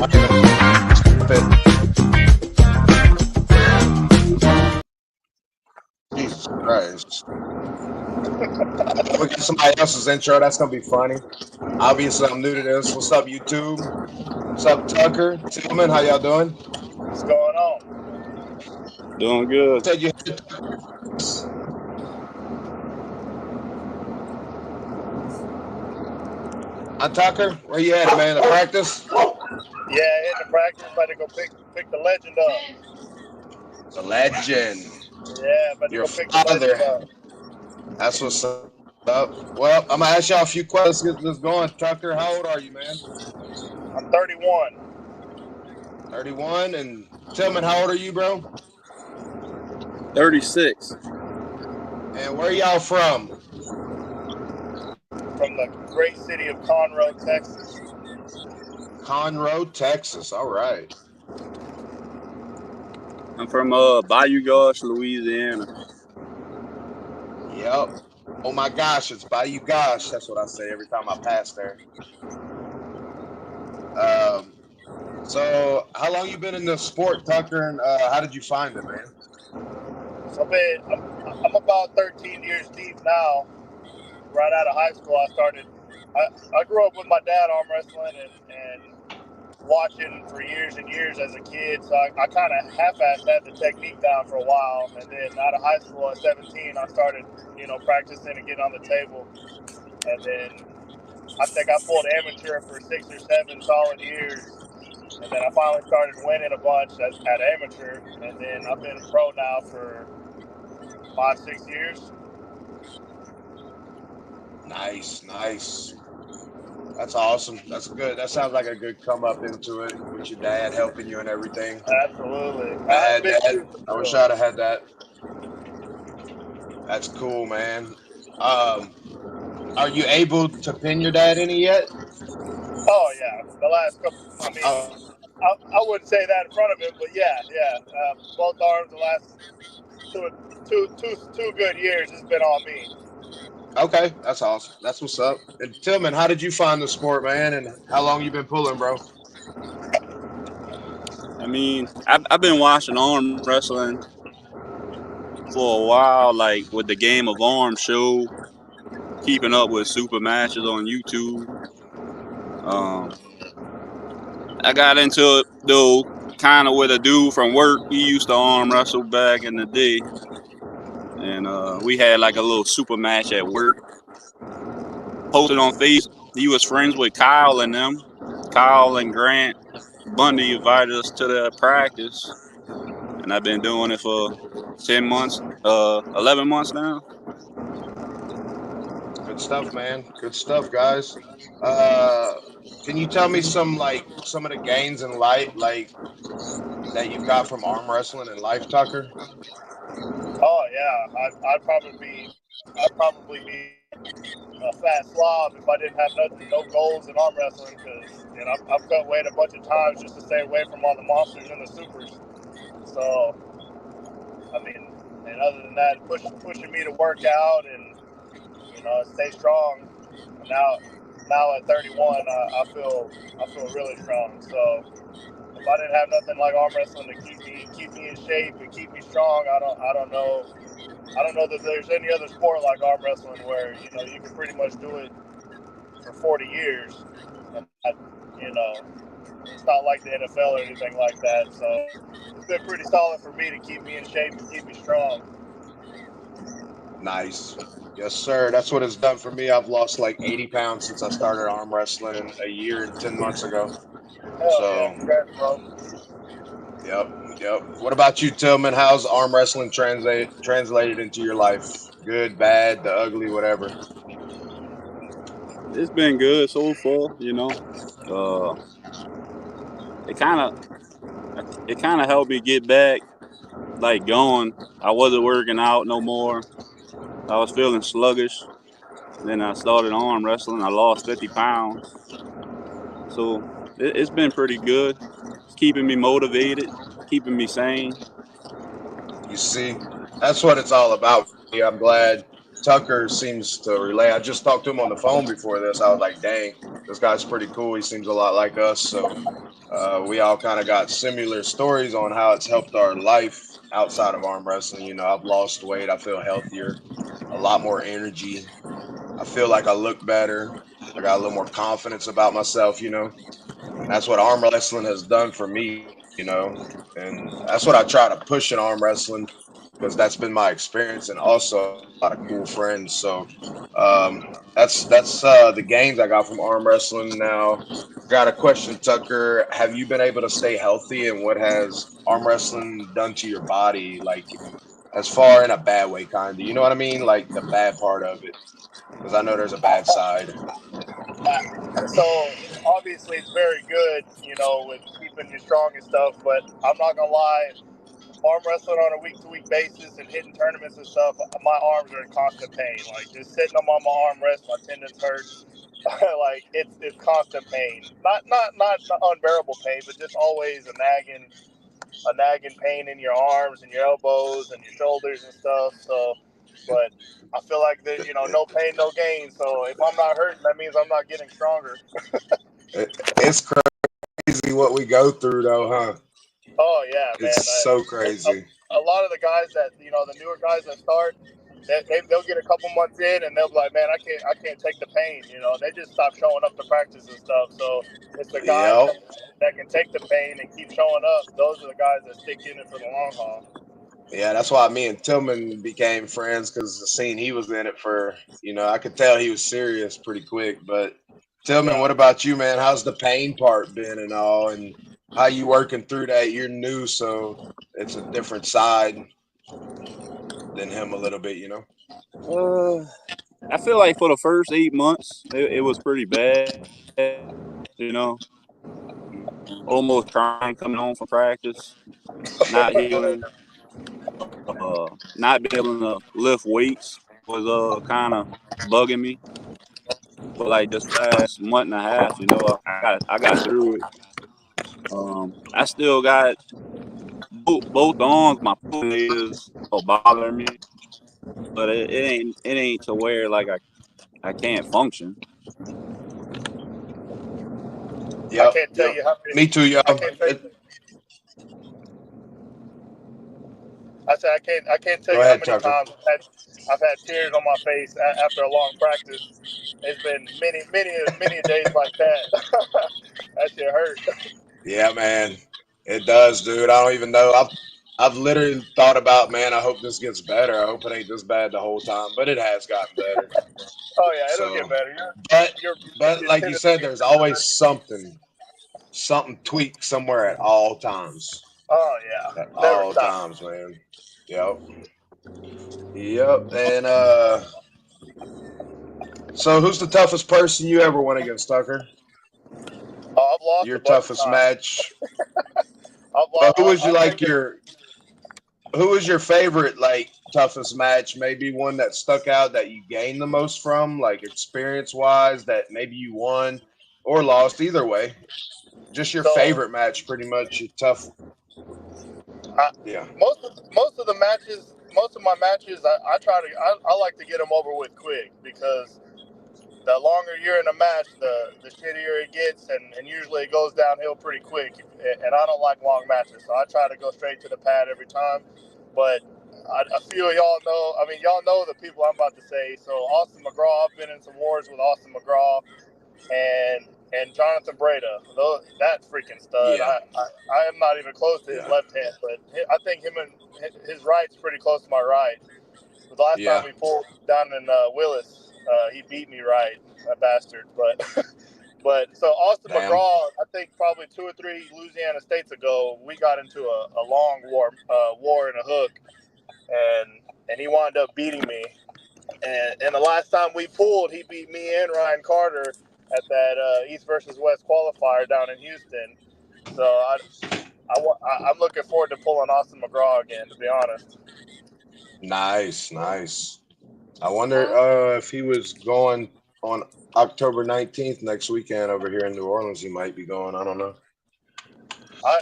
Jesus Christ. We get somebody else's intro. That's going to be funny. Obviously, I'm new to this. What's up, YouTube? What's up, Tucker? Tillman, how y'all doing? What's going on? Doing good. Said you Tucker, where you at, man? The practice? Yeah, in the practice, about to go pick the legend up. The legend. Yeah, about to Your go pick the legend up. That's what's up. Well, I'm gonna ask y'all a few questions. Get this going. Tucker, how old are you, man? I'm 31. 31. And Tillman, how old are you, bro? 36. And where y'all from? From the great city of Conroe, Texas. Conroe, Texas. All right. I'm from Bayou Gosh, Louisiana. Yep. Oh my gosh, it's Bayou Gosh. That's what I say every time I pass there. So how long you been in the sport, Tucker, and how did you find it, man? So I'm about 13 years deep now. Right out of high school, I grew up with my dad arm wrestling and watching for years and years as a kid. So I kind of half-assed had the technique down for a while. And then out of high school at 17, I started, practicing and getting on the table. And then I think I pulled amateur for 6 or 7 solid years. And then I finally started winning a bunch at amateur. And then I've been pro now for 5-6 years. Nice. That's awesome. That's good. That sounds like a good come up into it with your dad helping you and everything. Absolutely. I had that. I wish I'd have had that. That's cool, man. Are you able to pin your dad any yet? Oh yeah, the last couple. I wouldn't say that in front of him, but yeah. Both arms the last two good years has been on me. Okay, that's awesome. That's what's up. And Tillman, how did you find the sport, man? And how long you been pulling, bro? I mean, I've been watching arm wrestling for a while, like with the Game of Arms show, keeping up with super matches on YouTube. I got into it though, kind of with a dude from work. He used to arm wrestle back in the day, and we had like a little super match at work. Posted on Facebook. He was friends with Kyle and them. Kyle and Grant Bundy invited us to their practice, and I've been doing it for 10 months, 11 months now. Good stuff, man. Good stuff, guys. Can you tell me some of the gains in life, that you've got from arm wrestling in life, Tucker? Oh yeah, I'd probably be a fat slob if I didn't have no goals in arm wrestling, because I've cut weight a bunch of times just to stay away from all the monsters and the supers. So I mean, and other than that, pushing me to work out and stay strong. And now at 31, I feel really strong. So if I didn't have nothing like arm wrestling to keep me in shape and keep me strong, I don't know that there's any other sport like arm wrestling where you can pretty much do it for 40 years. And it's not like the NFL or anything like that. So it's been pretty solid for me to keep me in shape and keep me strong. Nice. Yes, sir. That's what it's done for me. I've lost like 80 pounds since I started arm wrestling a year and 10 months ago. Yeah, congrats, bro. Yep. What about you, Tillman? How's arm wrestling translated into your life? Good, bad, the ugly, whatever. It's been good so far, It kind of helped me get back, like going. I wasn't working out no more. I was feeling sluggish. Then I started arm wrestling. I lost 50 pounds. So it's been pretty good. It's keeping me motivated, keeping me sane. You see, that's what it's all about. I'm glad Tucker seems to relate. I just talked to him on the phone before this. I was like, dang, this guy's pretty cool. He seems a lot like us. So We all kind of got similar stories on how it's helped our life outside of arm wrestling. You know, I've lost weight. I feel healthier, a lot more energy. I feel like I look better. I got a little more confidence about myself, you know. And that's what arm wrestling has done for me, you know. And that's what I try to push in arm wrestling because that's been my experience. And also, I got a lot of cool friends. So that's the gains I got from arm wrestling. Now, got a question, Tucker. Have you been able to stay healthy, and what has arm wrestling done to your body? Like, as far in a bad way, kind of. You know what I mean? Like the bad part of it, because I know there's a bad side. So obviously it's very good, with keeping you strong and stuff. But I'm not gonna lie, arm wrestling on a week-to-week basis and hitting tournaments and stuff, my arms are in constant pain. Like just sitting them on my armrest, my tendons hurt. Like it's constant pain. Not unbearable pain, but just always a nagging pain in your arms and your elbows and your shoulders and stuff. So, but I feel like that, no pain, no gain. So if I'm not hurting, that means I'm not getting stronger. It's crazy what we go through, though, huh? Oh yeah, man. It's so crazy. A lot of the guys that the newer guys that start, they'll get a couple months in and they'll be like, man, I can't take the pain. They just stop showing up to practice and stuff. So it's the guys Yep. that can take the pain and keep showing up. Those are the guys that stick in it for the long haul. Yeah, that's why me and Tillman became friends because the scene he was in it for, I could tell he was serious pretty quick. But Tillman, Yeah. what about you, man? How's the pain part been and all, and how you working through that? You're new, so it's a different side than him a little bit, I feel like for the first 8 months, it was pretty bad. Almost crying coming home from practice, not healing, not being able to lift weights was kind of bugging me. But like this past month and a half, I got through it. I still got both arms. My pulling is bothering me, but it ain't to where like I can't function. I Yep, can't tell yep. you how Me many. too, I y'all. can't tell. I said I can't tell Go you how ahead, many Tucker. times I've had tears on my face after a long practice. It's been many days like that. That shit hurt. Yeah, man, it does, dude. I don't even know. I've literally thought about, man. I hope this gets better. I hope it ain't this bad the whole time, but it has gotten better. Oh yeah, it'll get So, better. but Your but your like you tendons will said, get there's better. always something tweaked somewhere at all times. Oh yeah, At never all stop. times, man. Yep. Yep. And so who's the toughest person you ever went against, Tucker? Oh, I've lost Your a bunch of toughest times. match. I've Well, lost. who was you I'll like take it. your who was your favorite like toughest match? Maybe one that stuck out that you gained the most from, like experience wise, that maybe you won or lost. Either way, just your So favorite match, pretty much. Your tough, I, yeah, most of my matches, I like to get them over with quick because the longer you're in a match, the shittier it gets, and usually it goes downhill pretty quick. And I don't like long matches, so I try to go straight to the pad every time. But a few of y'all know, I mean, y'all know the people I'm about to say. So Austin McGraw, I've been in some wars with Austin McGraw and Jonathan Breda. That freaking stud. yeah, I am not even close to his yeah, left hand, but I think him and his right's pretty close to my right. The last time yeah, we pulled down in Willis, he beat me right, a bastard. But but so Austin damn, McGraw, I think probably 2 or 3 Louisiana states ago, we got into a long war in a hook, and he wound up beating me. And the last time we pulled, he beat me and Ryan Carter at that East versus West qualifier down in Houston. So I'm looking forward to pulling Austin McGraw again, to be honest. nice, nice. I wonder if he was going on October 19th next weekend over here in New Orleans. He might be going. I don't know. I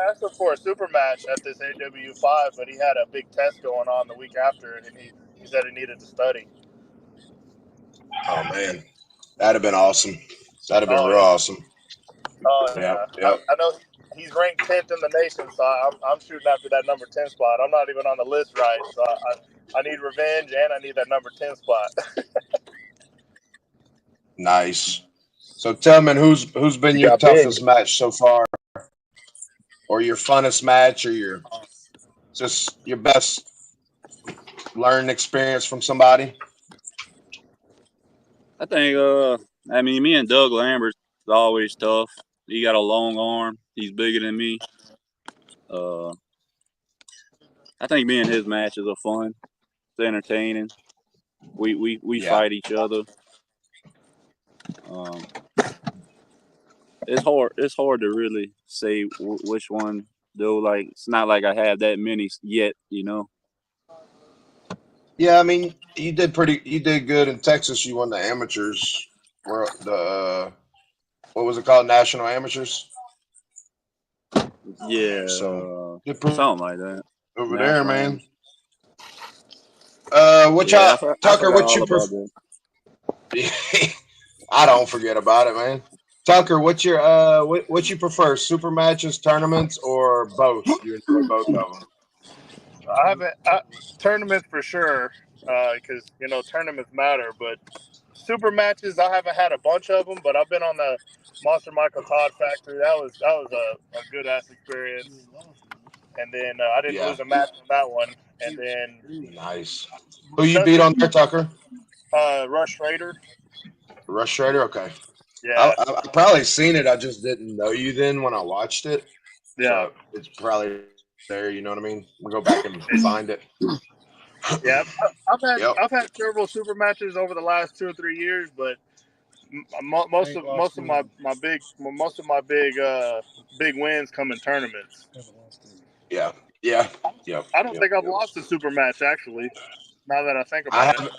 asked him for a super match at this AW5, but he had a big test going on the week after, and he said he needed to study. Oh man, that'd have been awesome. That'd have been Oh real yeah, awesome. Oh Yep, yeah, yep. I know he's ranked 10th in the nation, so I'm shooting after that number 10 spot. I'm not even on the list right, so I need revenge and I need that number 10 spot. Nice. So tell me, who's been You your got big. toughest match so far, or your funnest match, or your just your best learning experience from somebody? I think I mean me and Doug Lambert's always tough. He got a long arm. He's bigger than me. Uh, I think me and his matches are fun. It's entertaining. We Yeah. fight each other. Um, it's hard. It's hard to really say which one though. Like it's not like I have that many yet. You know. Yeah, I mean, you did good in Texas. You won the amateurs, what was it called? National amateurs. Yeah. So did pretty Something like that. over there, National man. Am. What Yeah, y'all, I Tucker? forgot What all you about prefer? that. I don't forget about it, man. Tucker, what's your what you prefer? Super matches, tournaments, or both? You enjoy both of them? I haven't tournaments for sure, because tournaments matter. But super matches, I haven't had a bunch of them, but I've been on the Monster Michael Todd Factory. That was a good ass experience. And then I didn't Yeah, lose a match on that one. And then nice. Who you beat Justin on there, Tucker? Rush Raider. Rush Trader. Okay. Yeah, I probably seen it. I just didn't know you then when I watched it. yeah, So it's probably there. You know what I mean? We'll go back and find it. yeah. Yep. I've had several super matches over the last 2 or 3 years, but most of my big wins come in tournaments. Yeah. Yeah. Yep. I don't Yep. think I've Yep. lost a super match actually. Now that I think I about it. have.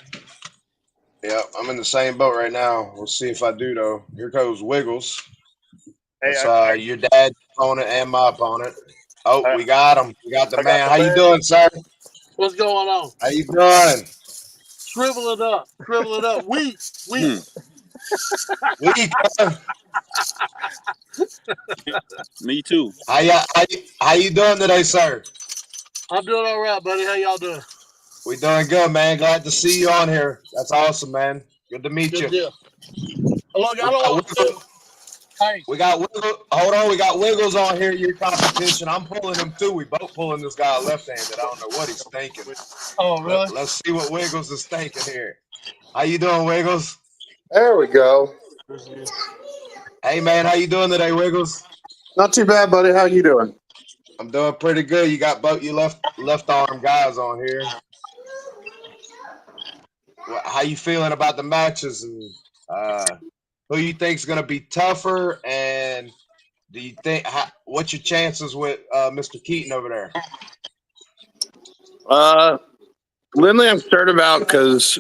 Yep. I'm in the same boat right now. We'll see if I do though. Here goes Wiggles. Hey, That's your dad's opponent and my opponent. Oh, I, we got him. We got the I got man. the How you leg. doing, sir? What's going on? How you doing? Shrivel it up. Shrivel it up. Weak. Hmm. Weak. Huh? Me too. How you doing today, sir? I'm doing all right, buddy. How y'all doing? We doing good, man. Glad to see you on here. That's awesome, man. Good to meet Good you. deal. Look, We I don't got want to. Wiggles. Hey, We got Wiggle. Hold on, we got Wiggles on here. Your competition. I'm pulling him too. We both pulling this guy left-handed. I don't know what he's thinking. oh, really? Let's see what Wiggles is thinking here. How you doing, Wiggles? There we go. Hey, man. How you doing today, Wiggles? Not too bad, buddy. How you doing? I'm doing pretty good. You got both your left arm guys on here. How you feeling about the matches and who you think's gonna be tougher? And do you think what's your chances with Mr. Keaton over there? Uh, Lindley, I'm concerned about because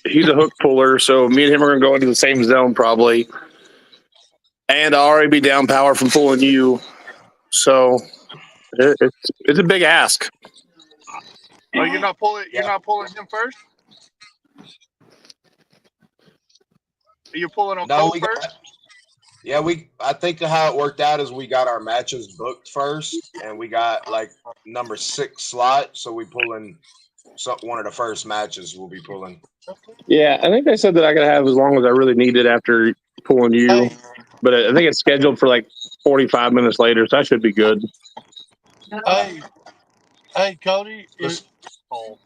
he's a hook puller. So me and him are going to go into the same zone probably. And I'll already be down power from pulling you. So it's a big ask. Oh, you're not pulling. You're Yeah, not pulling him first. You're pulling on no, Cole we first. got. Yeah, I think how it worked out is we got our matches booked first, and we got like number 6 slot, so we pulling one of the first matches we'll be pulling. Yeah, I think they said that I could have as long as I really need it after pulling you. Hey, But I think it's scheduled for like 45 minutes later, so I should be good. hey, hey, Cody. Let's, Cole.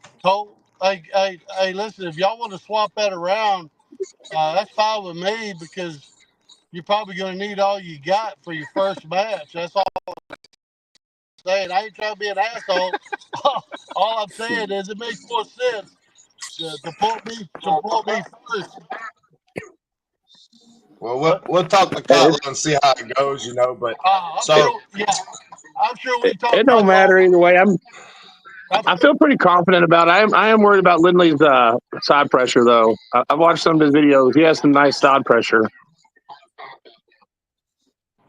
Hey, listen. If y'all want to swap that around, that's fine with me because you're probably going to need all you got for your first match. That's all I'm saying. I ain't trying to be an asshole. All I'm saying is it makes more sense to put me first. well, But we'll talk to It, Cutler and see how it goes, but I'm it, so sure. Yeah, I'm sure we it, can talk it don't Cutlaw. matter either way. I'm I feel pretty confident about it. I am worried about Lindley's side pressure, though. I've watched some of his videos. He has some nice side pressure.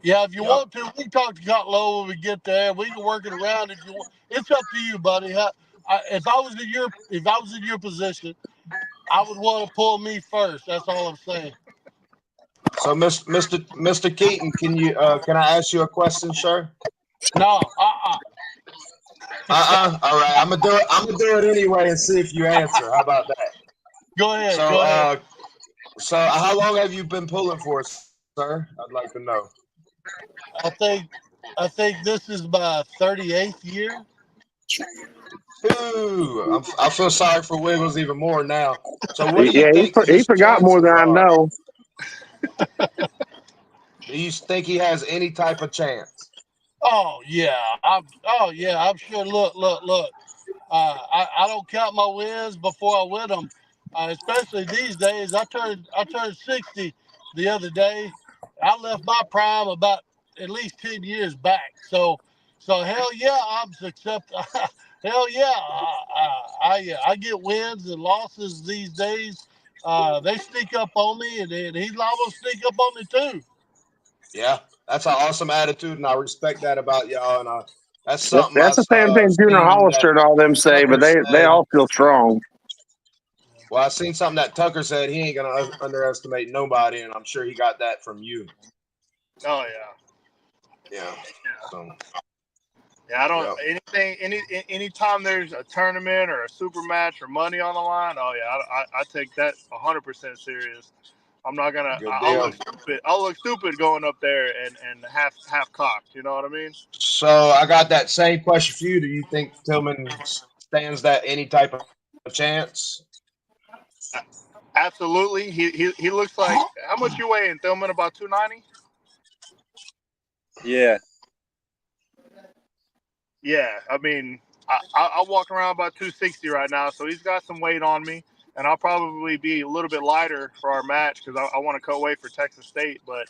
Yeah, if you yep. want to, we can talk to Cutlow when we get there. We can work it around if you want. It's up to you, buddy. If I was in your position, I would want to pull me first. That's all I'm saying. So, Mr. Keaton, can I ask you a question, sir? No, All right. I'm gonna do it. I'm gonna do it anyway and see if you answer. How about that? Go ahead. So, Go ahead. How long have you been pulling for, sir? I'd like to know. I think I think this is my 38th year. Ooh, I feel sorry for Wiggles even more now. So, what do you Yeah, think he his forgot more chances than I are? know. Do you think he has any type of chance? I'm sure. Look. I don't count my wins before I win them. Especially these days. I turned 60 the other day. I left my prime about at least 10 years back. So hell yeah, I'm successful. Hell yeah, I get wins and losses these days. They sneak up on me, and he's liable to sneak up on me too. Yeah, that's an awesome attitude, and I respect that about y'all. And that's something That's I've the same thing Junior seen that Hollister and all them say, but Tucker they said. all feel strong. Well, I seen something that Tucker said he ain't gonna underestimate nobody, and I'm sure he got that from you. Oh yeah. Yeah. Yeah. So Yeah, I don't yeah, anytime there's a tournament or a super match or money on the line. Oh yeah, I take that 100% serious. I'm not gonna. good I'll deal. look stupid. I'll look stupid going up there and half cocked. You know what I mean? So I got that same question for you. Do you think Tillman stands that any type of chance? Absolutely. He looks like, how much you weigh in Tillman? About 290. Yeah. Yeah, I mean, I walk around about 260 right now, so he's got some weight on me, and I'll probably be a little bit lighter for our match because I want to cut weight for Texas State. But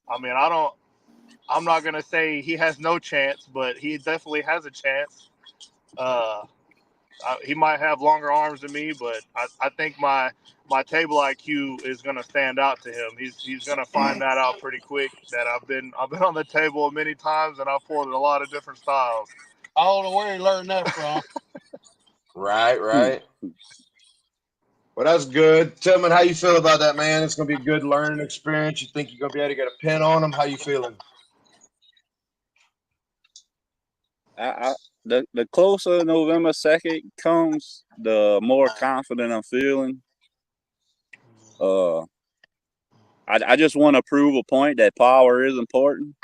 I mean, I'm not gonna say he has no chance, but he definitely has a chance. Uh, he might have longer arms than me, but I think my table IQ is gonna stand out to him. He's gonna find that out pretty quick. That I've been on the table many times, and I've pulled a lot of different styles. I don't know where he learned that from. Right, Hmm. right. Well, that's good. Tillman, how you feel about that, man? It's gonna be a good learning experience. You think you're gonna be able to get a pin on him? How you feeling? I the closer November 2nd comes, the more confident I'm feeling. Uh, I just want to prove a point that power is important.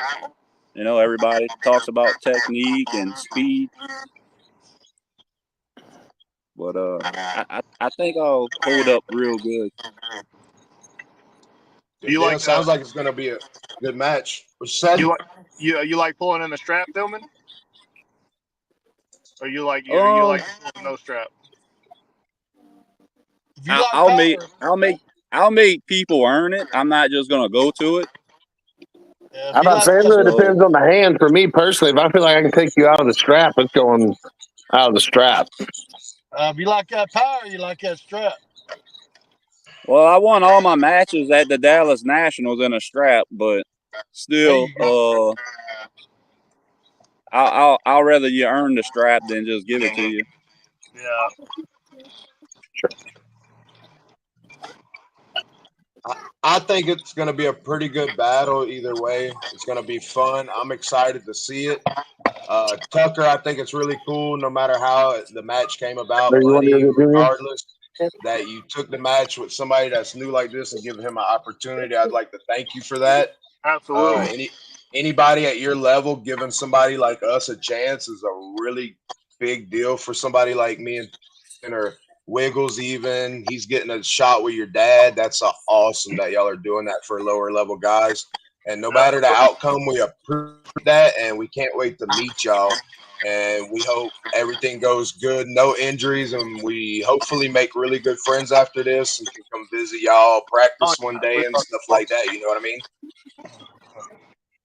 You know, everybody talks about technique and speed, but I think I'll hold up real good. Do Good you deal. like Sounds like it's gonna be a good match. What you said? you like you like pulling in the strap, Tillman? Or you like Um, pulling no strap? If you I, like I'll make power, I'll make I'll make people earn it. I'm not just gonna go to it. yeah, if I'm you about to like, say it really So depends on the hand. For me personally, if I feel like I can take you out of the strap, it's going out of the strap. if you like that power, you like that strap. well, I won all my matches at the Dallas Nationals in a strap, but There still, you go. I'll rather you earn the strap than just give it to you. Yeah. I think it's going to be a pretty good battle either way. It's going to be fun. I'm excited to see it. Tucker, I think it's really cool, no matter how the match came about, There you want to buddy, go, Junior? regardless, that you took the match with somebody that's new like this and give him an opportunity. I'd like to thank you for that. Absolutely. Anybody at your level giving somebody like us a chance is a really big deal for somebody like me and or Wiggles. Even he's getting a shot with your dad. That's awesome that y'all are doing that for lower level guys. And no matter the Absolutely. outcome, we appreciate that, and we can't wait to meet y'all. And we hope everything goes good, no injuries, and we hopefully make really good friends after this and can come visit y'all, Oh practice one yeah. day and stuff like that. You know what I mean?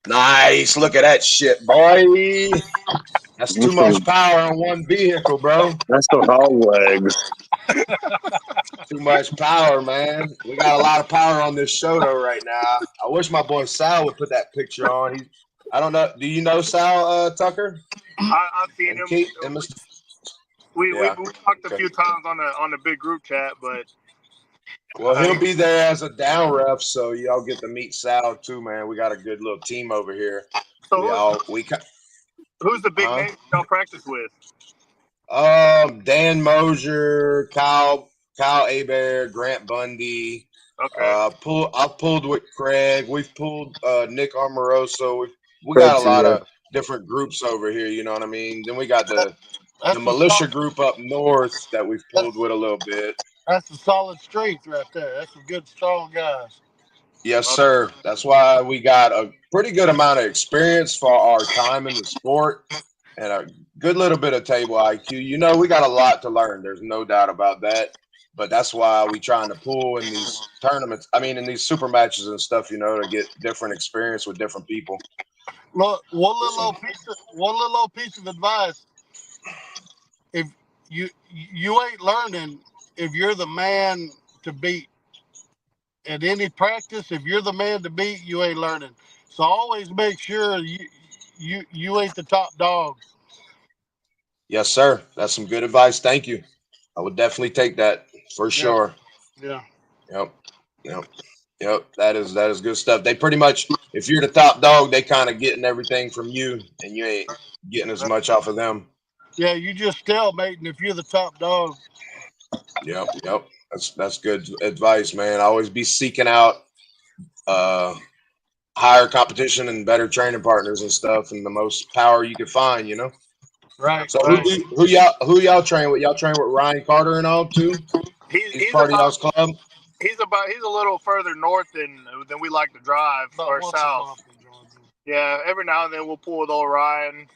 Nice. Look at that shit, boy. That's too much power on one vehicle, bro. That's the hog legs. Too much power, man. We got a lot of power on this show though right now. I wish my boy Sal would put that picture on. I don't know. Do you know Sal Tucker I've seen and him. Keith and Mr. We Yeah. talked a Okay. few times on the big group chat, but Well, he'll be there as a down ref, so y'all get to meet Sal too, man. We got a good little team over here. So We all we who's the big huh? name y'all practice with? Dan Mosier, Kyle Abear, Grant Bundy. Okay. I've pulled with Craig. We've pulled Nick Armoroso. We got a Craig's lot here. of different groups over here. You know what I mean? Then we got the That's a militia solid, group up north that we've pulled with a little bit. that's a solid strength right there. That's some good, strong guys. Yes, Oh, sir. That's why we got a pretty good amount of experience for our time in the sport and a good little bit of table IQ. You know, we got a lot to learn. There's no doubt about that. But that's why we trying to pull in these tournaments. I mean, in these super matches and stuff. You know, to get different experience with different people. Look, So, one little old piece of advice. If you ain't learning if you're the man to beat at any practice, if you're the man to beat, you ain't learning. So always make sure you ain't the top dog. yes, sir. That's some good advice. Thank you. I would definitely take that for Yeah, sure. yeah. Yep. Yep. Yep. That is good stuff. They pretty much, if you're the top dog, they kind of getting everything from you, and you ain't getting as much off of them. Yeah, you just stalemating if you're the top dog. Yep. Yep. That's good advice, man. Always be seeking out uh higher competition and better training partners and stuff, and the most power you can find. You know. Right, So right. who y'all train with? Y'all train with Ryan Carter and all too. He's He's part of about y'all's club. he's a little further north than we like to drive, About or once a south. month in Georgia. Yeah, every now and then we'll pull with Orion.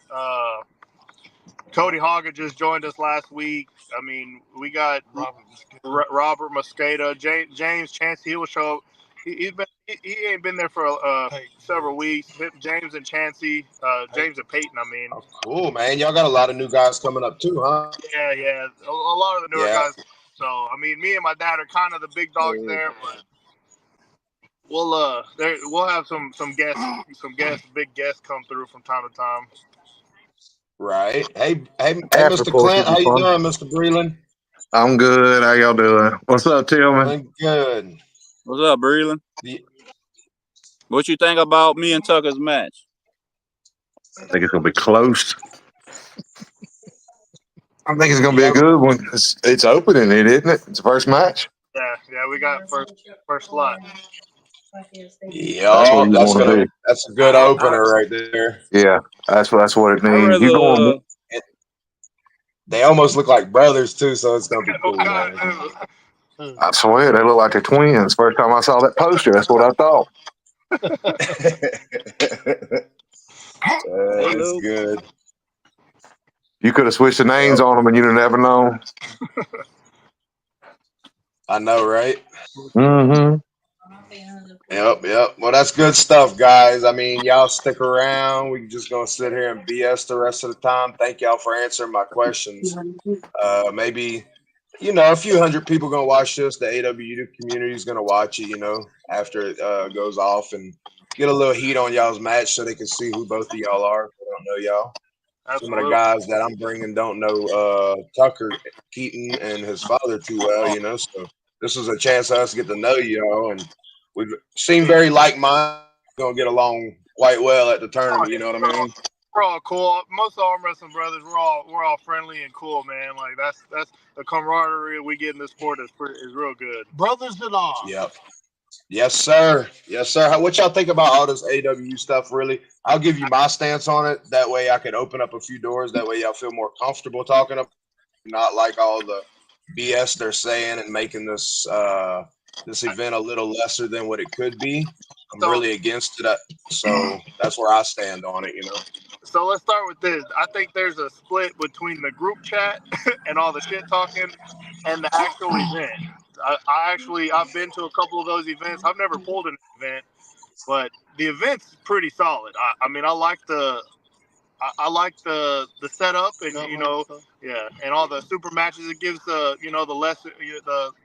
Cody Hogger just joined us last week. I mean, we got Robert Mosquito. Robert Mosqueda, James Chance. He will show up. He ain't been there for Peyton. several weeks. James and Chancey, James and Peyton. I mean, Oh, cool, man. Y'all got a lot of new guys coming up too, huh? yeah. A lot of the newer Yeah. guys. So I mean, me and my dad are kind of the big dogs there, but we'll have some big guests come through from time to time. Right. Hey, After Mr. course Clint, would be how you fun. doing, Mr. Breland? I'm good. How y'all doing? What's up, Tillman? Doing good. What's up, Breland? The- What you think about me and Tucker's match? I think it's gonna be close. I think it's Do gonna be a y'all? good one. It's opening it, isn't it? It's the first match. Yeah, we got first slot. That's where Yeah, you want to be. that's a good opener right there. Yeah, that's what it I means. You going? rather And they almost look like brothers too, so it's gonna be Oh cool, God, man. Who? I swear they look like they're twins. First time I saw that poster, that's what I thought. hey It's Luke. good. You could have switched the names Yep. on them, and you'd have never known. I know, right? Mm-hmm. Yep. Well, that's good stuff, guys. I mean, y'all stick around. We just gonna sit here and BS the rest of the time. Thank y'all for answering my questions. Maybe a few hundred people gonna watch this. The AWU community is gonna watch it. After it goes off and get a little heat on y'all's match, so they can see who both of y'all are. If they don't know y'all. Some of the absolutely. guys that I'm bringing don't know Tucker Keaton and his father too well. So this is a chance for us to get to know y'all, and we seem very like-minded. Gonna get along quite well at the Oh, tournament. You yeah, know what I mean? we're all cool. Most of our wrestling brothers, we're all friendly and cool, man. Like that's the camaraderie we get in this sport is real good. Brothers in arms. Yep. Yes, sir. Yes, sir. What y'all think about all this AWU stuff? Really, I'll give you my stance on it. That way, I could open up a few doors. That way, y'all feel more comfortable talking about, not like all the BS they're saying and making this event a little lesser than what it could be. I'm So really against it. So that's where I stand on it. so let's start with this. I think there's a split between the group chat and all the shit talking and the actual event. I've been to a couple of those events. I've never pulled an event, but the event's pretty solid. I mean, I like the setup and yeah, and all the super matches. It gives the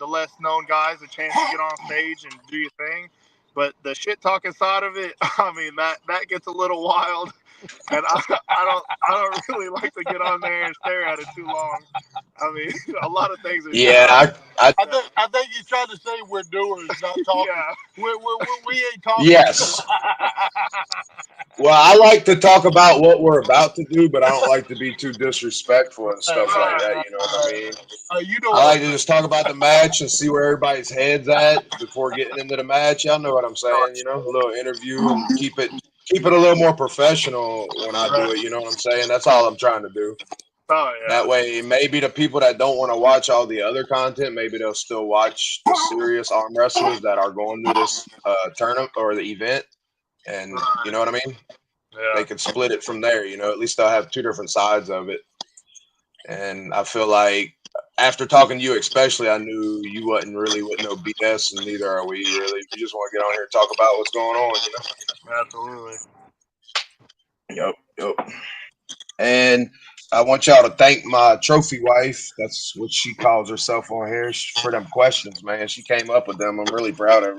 less known guys a chance to get on stage and do your thing. But the shit talking side of it, I mean that gets a little wild. and I don't really like to get on there and stare at it too long. I mean, a lot of things are Yeah, shot. I think he's trying to say we're doers, not talking. Yeah. We ain't talking. yes. Well, I like to talk about what we're about to do, but I don't like to be too disrespectful and stuff like Right. that. You know what I mean? You know I what like to just talk about the match and see where everybody's heads at before getting into the match. Y'all know what I'm saying? You know, a little interview and keep it a little more professional when I do it. You know what I'm saying? That's all I'm trying to do. Oh That yeah. way, maybe the people that don't want to watch all the other content, maybe they'll still watch the serious arm wrestlers that are going to this tournament or the event, and you know what I mean. Yeah. They could split it from there. You know, at least they'll have two different sides of it. And I feel like after talking to you, especially, I knew you wasn't really with no BS, and neither are we really. We just want to get on here and talk about what's going on. You Absolutely. know. Yep. Yep. And I want y'all to thank my trophy wife. That's what she calls herself on here for them questions, man. She came up with them. I'm really proud of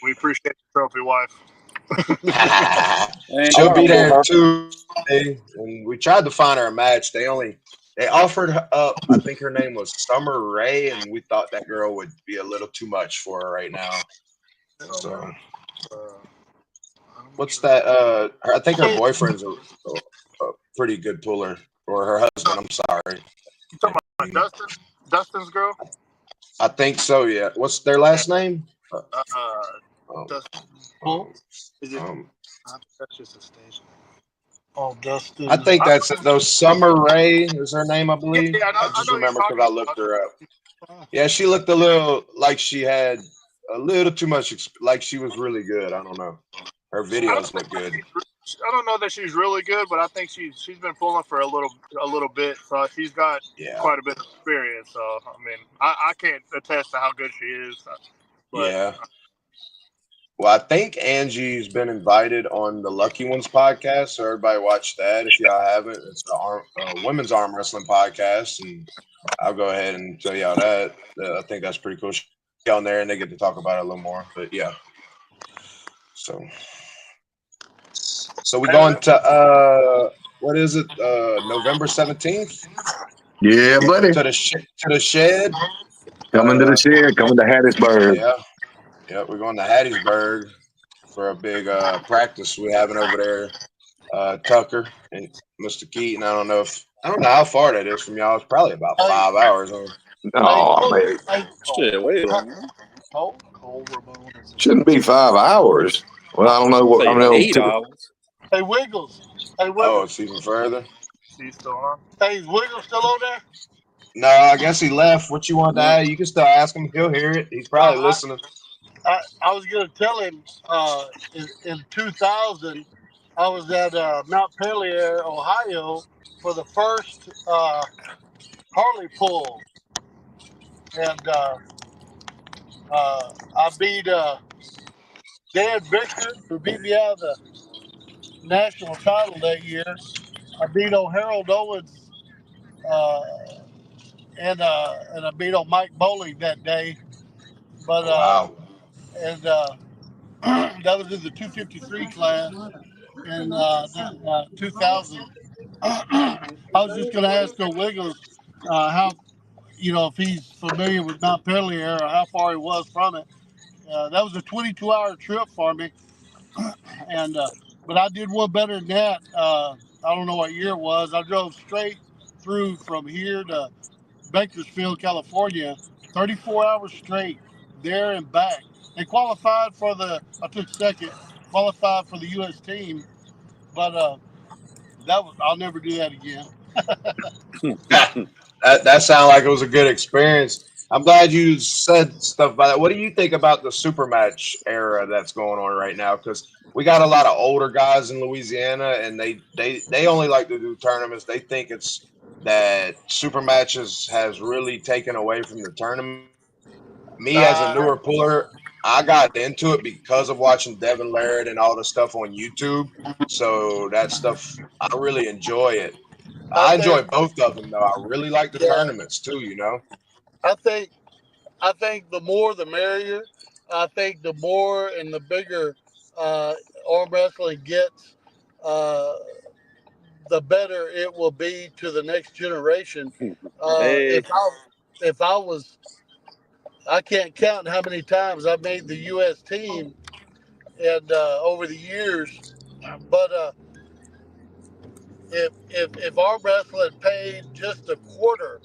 We appreciate the trophy wife. her. And She'll be there Tuesday. And we tried to find her a match. They offered her up. I think her name was Summer Rae, and we thought that girl would be a little too much for her right now. So what's that? I think her boyfriend's a pretty good puller, or her husband. I'm sorry. You talking about Dustin? Dustin's girl? I think so. Yeah. What's their last name? Um, Dustin. um, Is it? um, That's just a station. Oh, Dustin. I think that's it. Though Summer Rae is her name, I Yeah, believe. yeah, I I just know who you're remember because talking I looked about. her up. Yeah, she looked a little like she had a little too much, like she was really good. I don't know. Her I don't videos know look good. I don't know that she's really good, but I think she's been pulling for a little bit, so she's got Yeah, quite a bit of experience. So I mean, I can't attest to how good she is, but yeah. Well, I think Angie's been invited on the Lucky Ones podcast, so everybody watch that if y'all haven't. It's the women's arm wrestling podcast, and I'll go ahead and tell y'all that. I think that's pretty cool. She'll be on there, and they get to talk about it a little more. But yeah, so we going to what is it? November 17th Yeah, buddy. to the shed. Coming to the shed, coming to Hattiesburg. Yeah, yeah, we're going to Hattiesburg for a big practice we're having over there. Tucker and Mr. Keaton. I don't know how far that is from y'all. It's probably about Hey, 5 hours. Huh? hey, Oh, man. hey, shit, wait a minute. Cole Rabon is Shouldn't be 5 hours. Well, I don't know what, I Say don't know. 8 hours. Hey, Wiggles. Hey, Oh, Wiggles. it's even further. she's still on. Hey, is Wiggles still on there? No, I guess he left. What you want to Yeah. add? You can still ask him. He'll hear it. He's Uh, probably I, listening. I was going to tell him in 2000, I was at Mount Pelier, Ohio, for the first Harley pull. And I beat Dan Victor, who beat me out of the national title that year. I beat on Harold Owens, uh, and I beat on Mike Bowling that day. But Oh, wow. and that was in the 253 class in 2000. I was just going to ask Wiggles how, if he's familiar with Mount Pelier or how far he was from it. That was a 22-hour trip for me, and but I did one better than that. I don't know what year it was. I drove straight through from here to Bakersfield, California, 34 hours straight, there and back. And qualified for I took second, qualified for the U.S. team, but I'll never do that again. That sounded like it was a good experience. I'm glad you said stuff about that. What do you think about the super match era that's going on right now? Because we got a lot of older guys in Louisiana, and they only like to do tournaments. They think it's that super matches has really taken away from the tournament. Me as a Nah, newer puller, I got into it because of watching Devin Laird and all the stuff on YouTube. So that stuff, I really enjoy it. I I enjoy think, both of them though. I really like the yeah, tournaments too. You know. I think I think the more the merrier. I think the more and the bigger arm wrestling gets, uh, the better it will be to the next generation. Hey, If I was, I can't count how many times I've made the U.S. team and over the years, but if arm wrestling paid just a quarter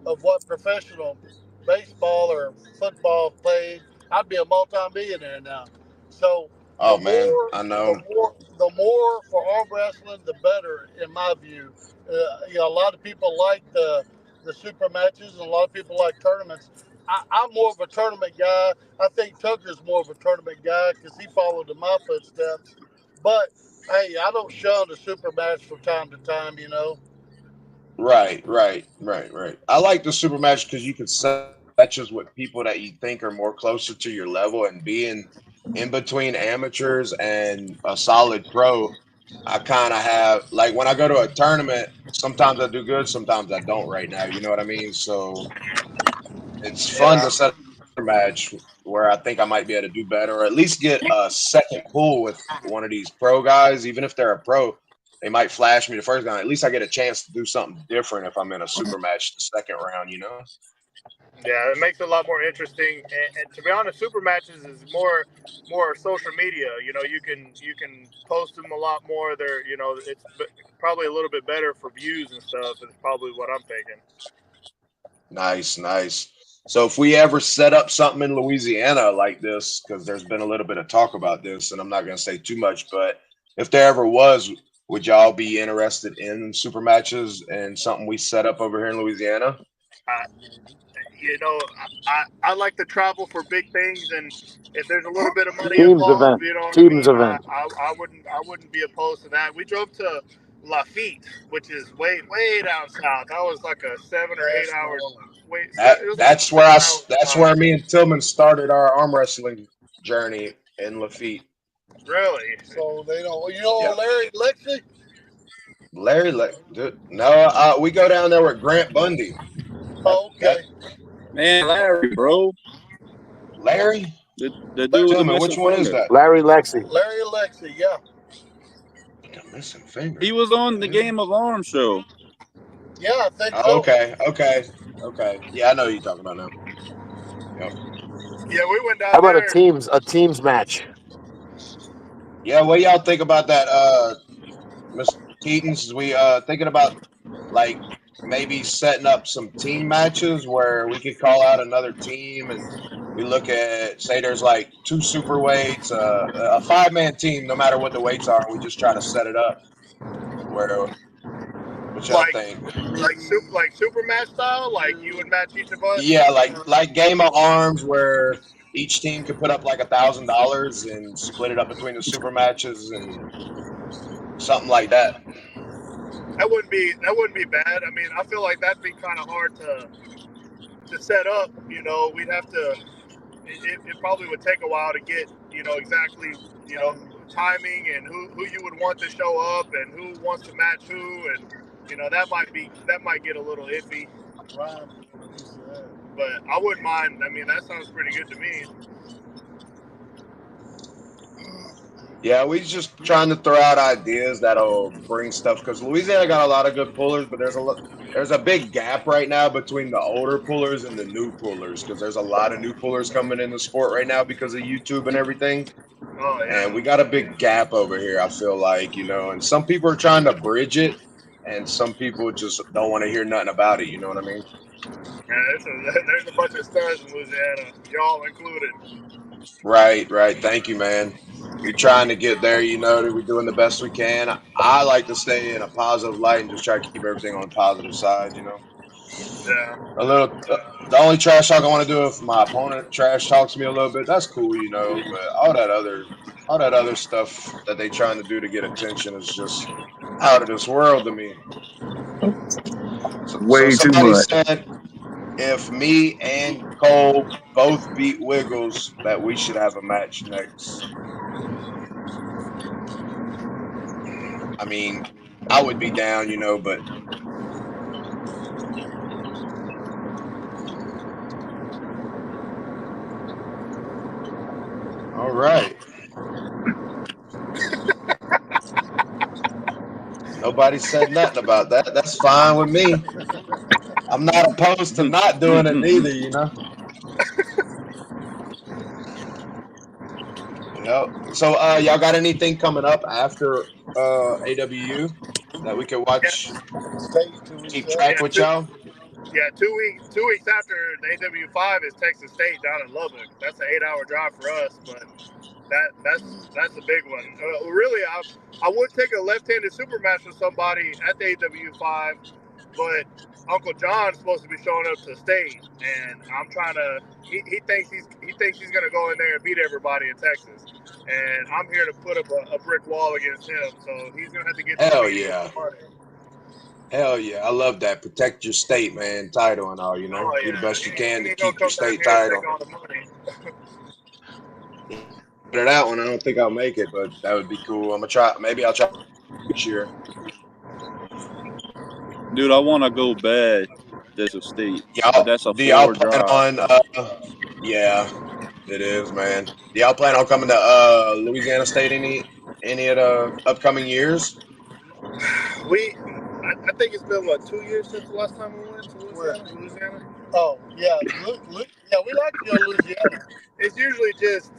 of what professional baseball or football paid, I'd be a multi-millionaire now. So Oh man, I know. the more for arm wrestling, the better, in my view. A lot of people like the super matches, and a lot of people like tournaments. I'm more of a tournament guy. I think Tucker's more of a tournament guy because he followed in my footsteps. But hey, I don't shun a super match from time to time. Right. I like the super match because you can set matches with people that you think are more closer to your level, and being in between amateurs and a solid pro, I kind of have like when I go to a tournament, sometimes I do good, sometimes I don't right now. You know what I mean? So it's fun Yeah. to set up a super match where I think I might be able to do better, or at least get a second pull with one of these pro guys. Even if they're a pro, they might flash me the first time. At least I get a chance to do something different if I'm in a super match the second round. You know? Yeah, it makes it a lot more interesting. And to be honest, super matches is more social media. You can post them a lot more. It's probably a little bit better for views and stuff. Is probably what I'm thinking. Nice. So if we ever set up something in Louisiana like this, because there's been a little bit of talk about this, and I'm not going to say too much, but if there ever was, would y'all be interested in super matches and something we set up over here in Louisiana? I, I like to travel for big things, and if there's a little bit of money Teams involved, event. you know what I Teams mean. event. I wouldn't be opposed to that. We drove to Lafitte, which is way down south. That was like a 7 or 8 hour wait. It was like a seven-hour That's drive. where me and Tillman started our arm wrestling journey in Lafitte. Really? So they don't. Yep. Larry Lexi. Dude, no, we go down there with Grant Bundy. Oh, That okay. man, Larry, bro, Larry the dude with the Tillman, which missing one is finger. that? Larry Lexi. Larry Lexi. Yeah. The missing finger. He was on the Yeah. Game of Arms show. Yeah, I think Oh, so. okay. Yeah, I know who you're talking about now. Yep. Yeah, we went How down about there. a teams match? Yeah, what y'all think about that, Mr. Keatons? We thinking about like maybe setting up some team matches where we could call out another team and we look at say there's like two super weights, a 5-man team, no matter what the weights are, and we just try to set it up where what y'all like think? like super match style. Like you would match each of us. Yeah, like Game of Arms where each team could put up like $1,000 and split it up between the super matches and something like that. That wouldn't be bad. I mean, I feel like that'd be kind of hard to set up. We'd have to. It probably would take a while to get exactly timing and who you would want to show up and who wants to match who, and that might get a little iffy. But I wouldn't mind. I mean, that sounds pretty good to me. Yeah, we just trying to throw out ideas that'll bring stuff because Louisiana got a lot of good pullers, but there's a big gap right now between the older pullers and the new pullers because there's a lot of new pullers coming in the sport right now because of YouTube and everything. Oh And yeah. we got a big gap over here, I feel like, and some people are trying to bridge it and some people just don't want to hear nothing about it, you know what I mean? There's a bunch of stars in Louisiana, y'all included. Right. Thank you, man. We trying to get there, we're doing the best we can. I like to stay in a positive light and just try to keep everything on the positive side. Yeah. A little, the only trash talk I want to do if my opponent trash talks me a little bit, that's cool. But all that other stuff that they trying to do to get attention is just out of this world to me. So Way too somebody much. said if me and Cole both beat Wiggles, that we should have a match next. I mean, I would be down, but all right. Nobody said nothing about that. That's fine with me. I'm not opposed to not doing it neither, you know. Yep. So y'all got anything coming up after AWU that we can watch, State 2 weeks keep out. track with y'all? Yeah, 2 weeks after the AW5 is Texas State down in Lubbock. That's an 8-hour drive for us, but that's a big one. Really, I would take a left-handed super match with somebody at the AW5, but Uncle John's supposed to be showing up to state, and I'm trying to. He thinks he's gonna go in there and beat everybody in Texas, and I'm here to put up a brick wall against him. So he's gonna have to get Hell to me yeah. with the money. Hell yeah. I love that. Protect your state, man. Title and all, you know. Oh Do the yeah, best you can he to ain't gonna keep your come down state here and title. take all the money. To that one, I don't think I'll make it, but that would be cool. I'm gonna try. Maybe I'll try next year. Dude, I want to go bad. There's a state, but Y'all, that's a do y'all 4 plan drive. on? Yeah, it is, man. Do y'all plan on coming to Louisiana State any of the upcoming years? I think it's been what 2 years since the last time we went to Louisiana. Oh, yeah. Yeah, we like to go to Louisiana. It's usually just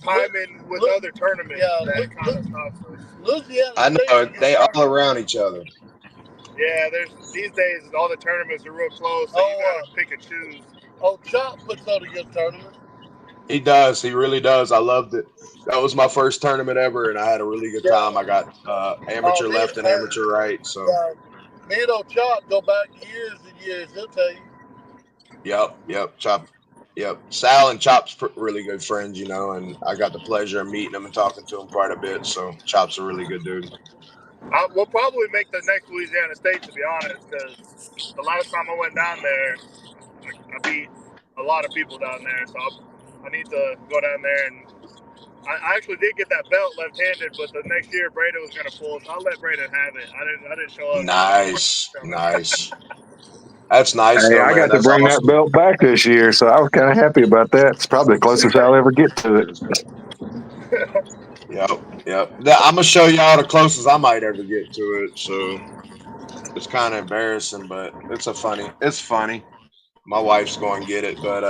timing with other tournaments that kind of stops us. Louisiana I State. know they all around each other. Yeah, there's these days all the tournaments are real close, so you gotta pick and choose. Oh, Chop puts on a good tournament. He does. He really does. I loved it. That was my first tournament ever, and I had a really good time. I got amateur left and amateur right. So, me and old Chop go back years and years. He'll tell you. yep. Chop. Yep. Sal and Chop's really good friends, you know, and I got the pleasure of meeting him and talking to him quite a bit. So, Chop's a really good dude. We'll probably make the next Louisiana State, to be honest, because the last time I went down there, I beat a lot of people down there, so I need to go down there. And I actually did get that belt left-handed, but the next year Braden was going to pull, so I'll let Braden have it. I didn't show up. Nice. That's nice, Hey, though, I man. got to That's bring that awesome. belt back this year, so I was kind of happy about that. It's probably the closest I'll ever get to it. Yep. I'm gonna show y'all the closest I might ever get to it. So it's kind of embarrassing, but It's funny. My wife's going to get it, but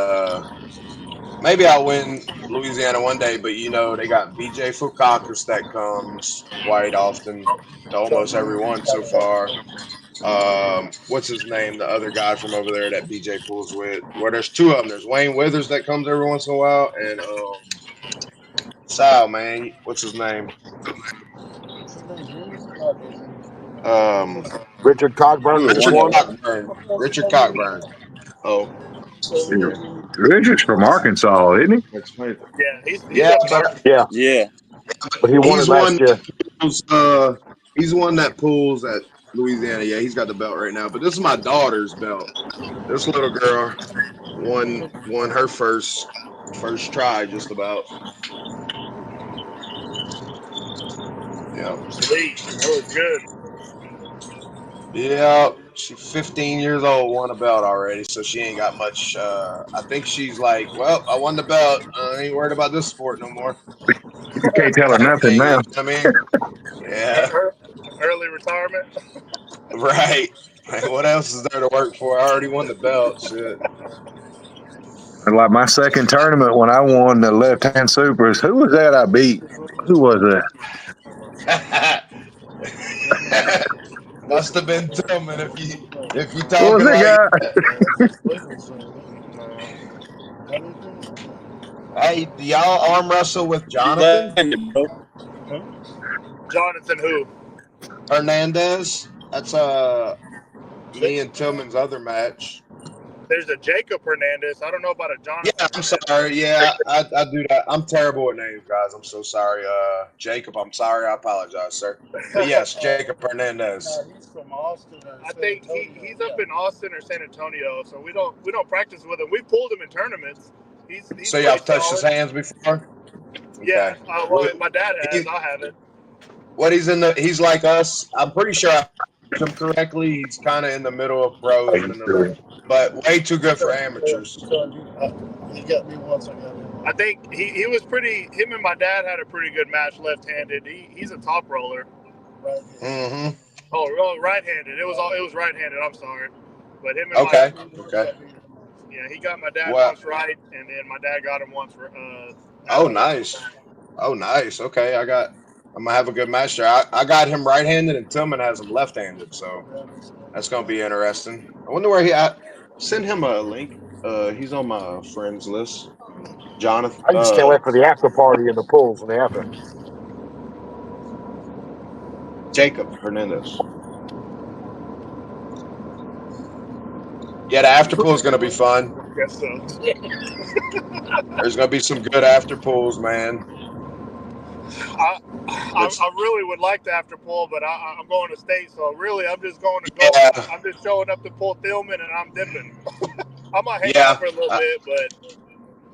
maybe I'll win Louisiana one day. But you know, they got BJ Fukakis that comes quite often to almost everyone so far. What's his name? The other guy from over there that BJ pulls with. Well, there's two of them. There's Wayne Withers that comes every once in a while, and Sal, man, what's his name? Um, Richard Cockburn Either was one Richard of one. them. Cockburn. Richard Cockburn. Oh, Richard's from Arkansas, isn't Yeah, he's yeah, up in but Arkansas. he? Yeah, Yeah. but he won it he's last one year. that pulls, he's one that pulls at Louisiana. Yeah, he's got the belt right now. But this is my daughter's belt. This little girl won her first try just about. Yeah. Sweet, that was good. Yeah, she's 15 years old, won a belt already, so she ain't got much. I think she's like, well, I won the belt. I ain't worried about this sport no more. You can't tell her Type nothing thing, you now. know what I mean? Yeah, Early retirement. right. Like, what else is there to work for? I already won the belt. Shit. Like my second tournament when I won the left hand supers, who was that I beat? Who was that? Must have been Tillman if you What was talking that like guy? that. Hey, do y'all arm wrestle with Jonathan Bro. Jonathan who? Hernandez? That's me and Tillman's other match. There's a Jacob Hernandez. I don't know about a Yeah, Jonathan I'm Hernandez. sorry. Yeah, I do that. I'm terrible at names, guys. I'm so sorry. Jacob, I'm sorry. I apologize, sir. But yes, Jacob Hernandez. He's from Austin. I think he's up in Austin or San Antonio, so we don't practice with him. We pulled him in tournaments. He's So y'all pretty touched his solid. hands before? Yeah, Okay. well, my dad has. I haven't. What he's like us. I'm pretty sure I him correctly. He's kind of in the middle of pros, but way too good for amateurs. He got me once. I got him. I think he was pretty. Him and my dad had a pretty good match left-handed. He's a top roller. Right. Mm-hmm. Oh, right-handed. It was right-handed. I'm sorry, but him and my Okay. Okay. yeah, he got my dad Well, once right, and then my dad got him once for now oh, left. nice. Oh, nice. Okay. I'm gonna have a good match there. I got him right-handed, and Tillman has him left-handed. So that's gonna be interesting. I wonder where he at. Send him a link. He's on my friends list. Jonathan. I just can't wait for the after party and the pulls and the after. Jacob Hernandez. Yeah, the after pool is gonna be fun. Guess so. There's gonna be some good after pools, man. I really would like the after pull, but I'm going to state, so really I'm just going to go. Yeah, I'm just showing up to pull Tillman, and I'm dipping. I might hang yeah. out for a little bit, but I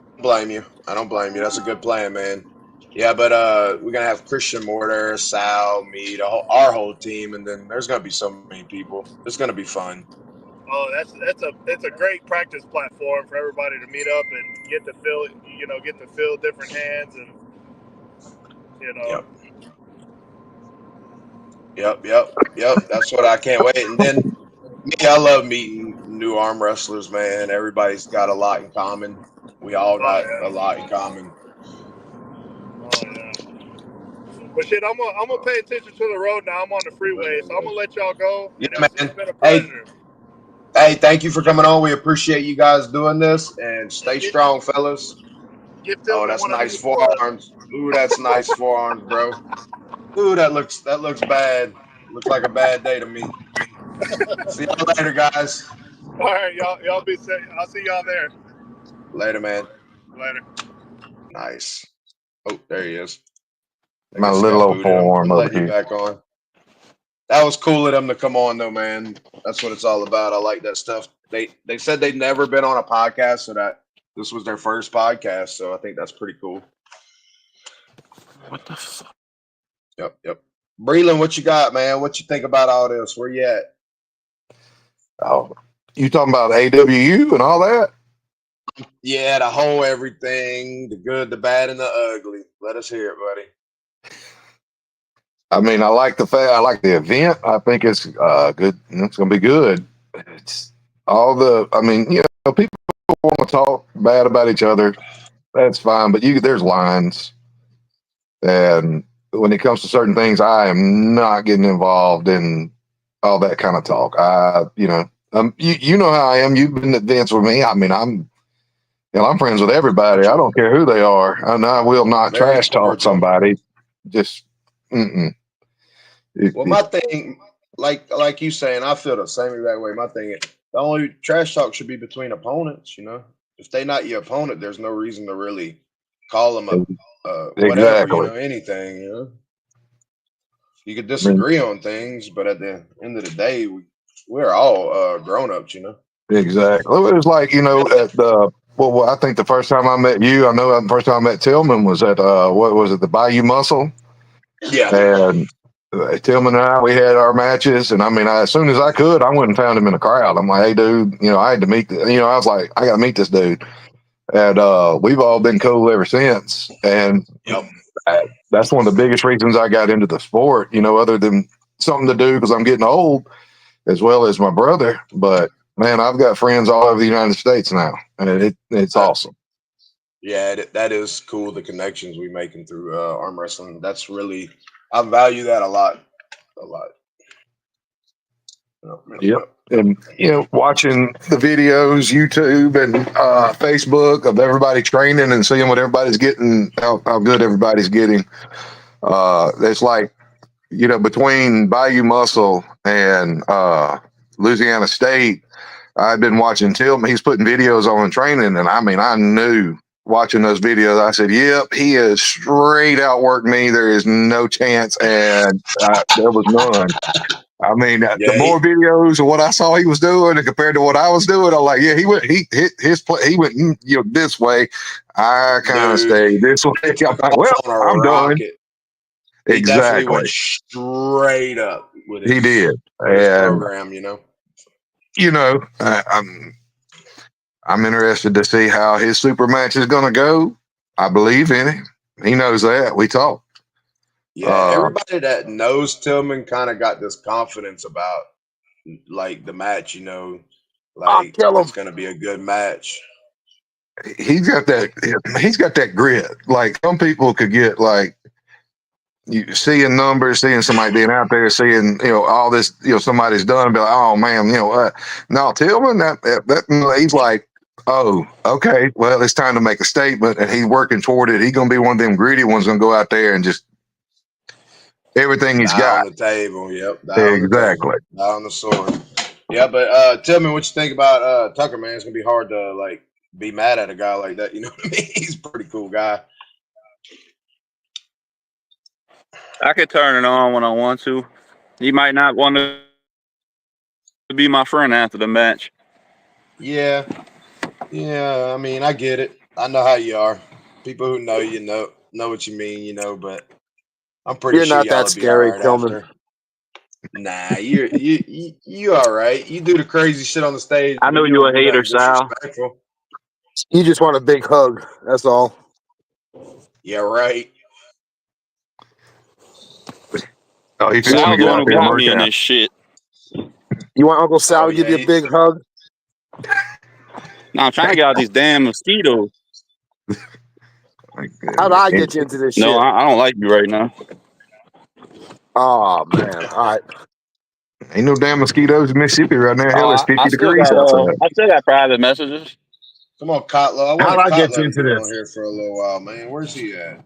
don't blame you. I don't blame you. That's a good plan, man. Yeah, but we're gonna have Christian Mortar, Sal, me, our whole team, and then there's gonna be so many people. It's gonna be fun. oh, it's a great practice platform for everybody to meet up and get to feel different hands, and you know. Yep. Yep. That's what I can't wait. And then me, I love meeting new arm wrestlers, man. Everybody's got a lot in common. We all Oh got a yeah. lot in common. Oh yeah. But shit, I'm gonna pay attention to the road now. I'm on the freeway, so I'm gonna let y'all go. Yeah, And it's man. been a Hey, pleasure. hey, thank you for coming on. We appreciate you guys doing this, and And stay strong, fellas. give Oh, Tillman that's one of nice these for us. forearms. Ooh, that's nice forearms, bro. Ooh, that looks bad. Looks like a bad day to me. See y'all later, guys. All right, y'all be safe. I'll see y'all there. Later, man. Later. Nice. Oh, there he is. I My guess he little got old booted. I'm forearm over letting you here. back on. That was cool of them to come on, though, man. That's what it's all about. I like that stuff. They said they'd never been on a podcast, so that this was their first podcast. So I think that's pretty cool. What the fuck? Yep. Breland, what you got, man? What you think about all this? Where you at? Oh, you talking about AWU and all that? Yeah, the whole everything, the good, the bad, and the ugly. Let us hear it, buddy. I mean, I like the event. I think it's good. It's going to be good. It's all the. I mean, people want to talk bad about each other. That's fine, but there's lines, and when it comes to certain things, I am not getting involved in all that kind of talk. You know how I am. You've been to events with me. I mean, I'm friends with everybody. I don't care who they are, and I will not Very trash talk cordial. somebody. Just, mm-mm. Well, my thing, like you saying, I feel the same exact way. My thing is the only trash talk should be between opponents. If they not your opponent, there's no reason to really call them whatever. Exactly. Anything. You could I mean, disagree on things, but at the end of the day, we're all grown ups. exactly. It was like at the I think the first time I met you, I know the first time I met Tillman was at what was it, the Bayou Muscle, Yeah, and Tillman and I, we had our matches, and I mean, as soon as I could, I went and found him in the crowd. I'm like, hey, dude, I had to meet. I was like, I got to meet this dude, and we've all been cool ever since. And yep. that's one of the biggest reasons I got into the sport. Other than something to do because I'm getting old, as well as my brother. But man, I've got friends all over the United States now, and it's awesome. Yeah, that is cool. The connections we making through arm wrestling. That's really, I value that a lot. A lot. Yep. And watching the videos, YouTube and Facebook of everybody training and seeing what everybody's getting, how good everybody's getting. It's like between Bayou Muscle and Louisiana State, I've been watching Tillman. He's putting videos on training, and I mean, I knew watching those videos. I said, "Yep, he has straight outworked me. There is no chance," and there was none. I mean, the Yeah, more videos of what I saw he was doing and compared to what I was doing, I'm like, yeah, he hit his play. He went, this way. I kind of dude, stayed this way. he I'm took like, off well, on a I'm done. rocket. He definitely Exactly. went straight up with He did. his And, program. I'm interested to see how his super match is going to go. I believe in him. He knows that. We talk. Yeah, everybody that knows Tillman kind of got this confidence about like the match, I'll like kill him. it's gonna be a good match. He's got that grit. Like some people could get like you seeing numbers, seeing somebody being out there, seeing all this somebody's done, and be like, oh man, no Tillman that he's like, oh okay, well it's time to make a statement, and he's working toward it. He's gonna be one of them gritty ones, gonna go out there and just everything he's Die on got. the table. Yep, die on the table. Exactly. Die on the sword. Yeah, but tell me what you think about Tucker, man. It's gonna be hard to like be mad at a guy like that. You know what I mean? He's a pretty cool guy. I could turn it on when I want to. He might not want to be my friend after the match. Yeah, I mean, I get it. I know how you are. People who know you know what you mean. But I'm pretty You're sure not y'all that will be all scary, right Tillman. after. Nah, you all right. You do the crazy shit on the stage, I but know you you don't a do hater, nothing Sal. disrespectful. You just want a big hug. That's all. Yeah, right. Oh, if you want to Sal's get the one out who there and got work me in out, this shit. You want Uncle Sal Oh to give yeah, you a big hug? Now I'm trying to get out these damn mosquitoes. How did I get you into this No, shit? I don't like you right now. Oh man! All right. ain't no damn mosquitoes in Mississippi right now. Hell, it's I 50 still degrees got outside. private messages. come on, Kotler. I How wanted did I get you Kotler to into get on this? here for a little while, man. Where's he at?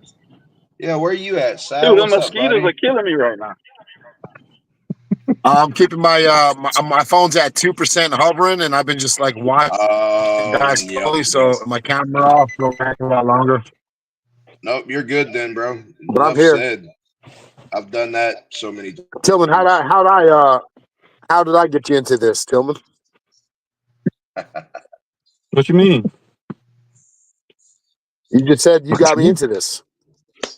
Yeah, where you at, Sal? Dude, the What's up, mosquitoes buddy? are killing me right now. I'm keeping my phone's at 2% hovering, and I've been just like watching guys Yep. slowly, so my camera off go back a lot longer. Nope, you're good then, bro. But I'm Enough here. said. I've done that so many times. Tillman, how did I get you into this, Tillman? What you mean? You just said you got me into this.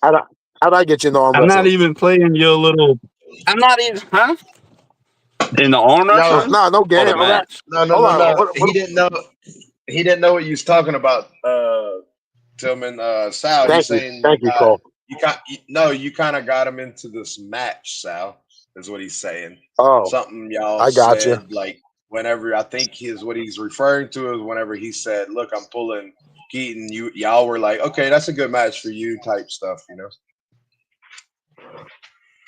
How did I get you into arm I'm not wrestling? even playing your little. I'm not even, huh? In the arm No, wrestling No or the game. match? Hold on. He didn't know. He didn't know what you was talking about, Tillman. Sal, he's saying Thank you, Cole. you kind of got him into this match, Sal, is what he's saying. Oh, Something y'all I got you. said, like, whenever, I think what he's referring to is whenever he said, look, I'm pulling Keaton, y'all were like, okay, that's a good match for you type stuff,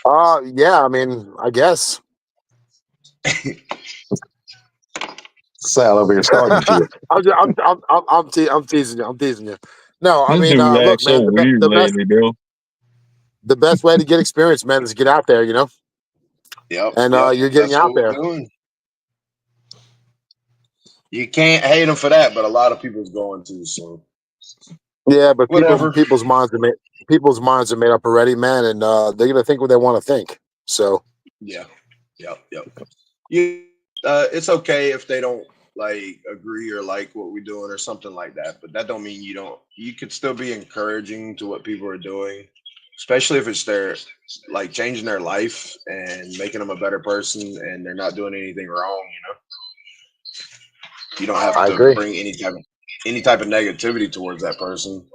Yeah. I mean, I guess. Sal over here starting shit. I'm teasing you. I'm teasing you. No, I This mean, dude look, acts so man. weird lately, bro. The best way to get experience, man, is to get out there. Yep. And you're getting That's out what we're there. doing. You can't hate him for that, but a lot of people's going to, so Yeah, but whatever. people's minds are made up already, man, and they're gonna think what they want to think. So Yeah. Yep. It's okay if they don't like agree or like what we're doing or something like that, but that don't mean you don't. You could still be encouraging to what people are doing, especially if it's their like changing their life and making them a better person, and they're not doing anything wrong. You don't have I to agree. bring any type of negativity towards that person.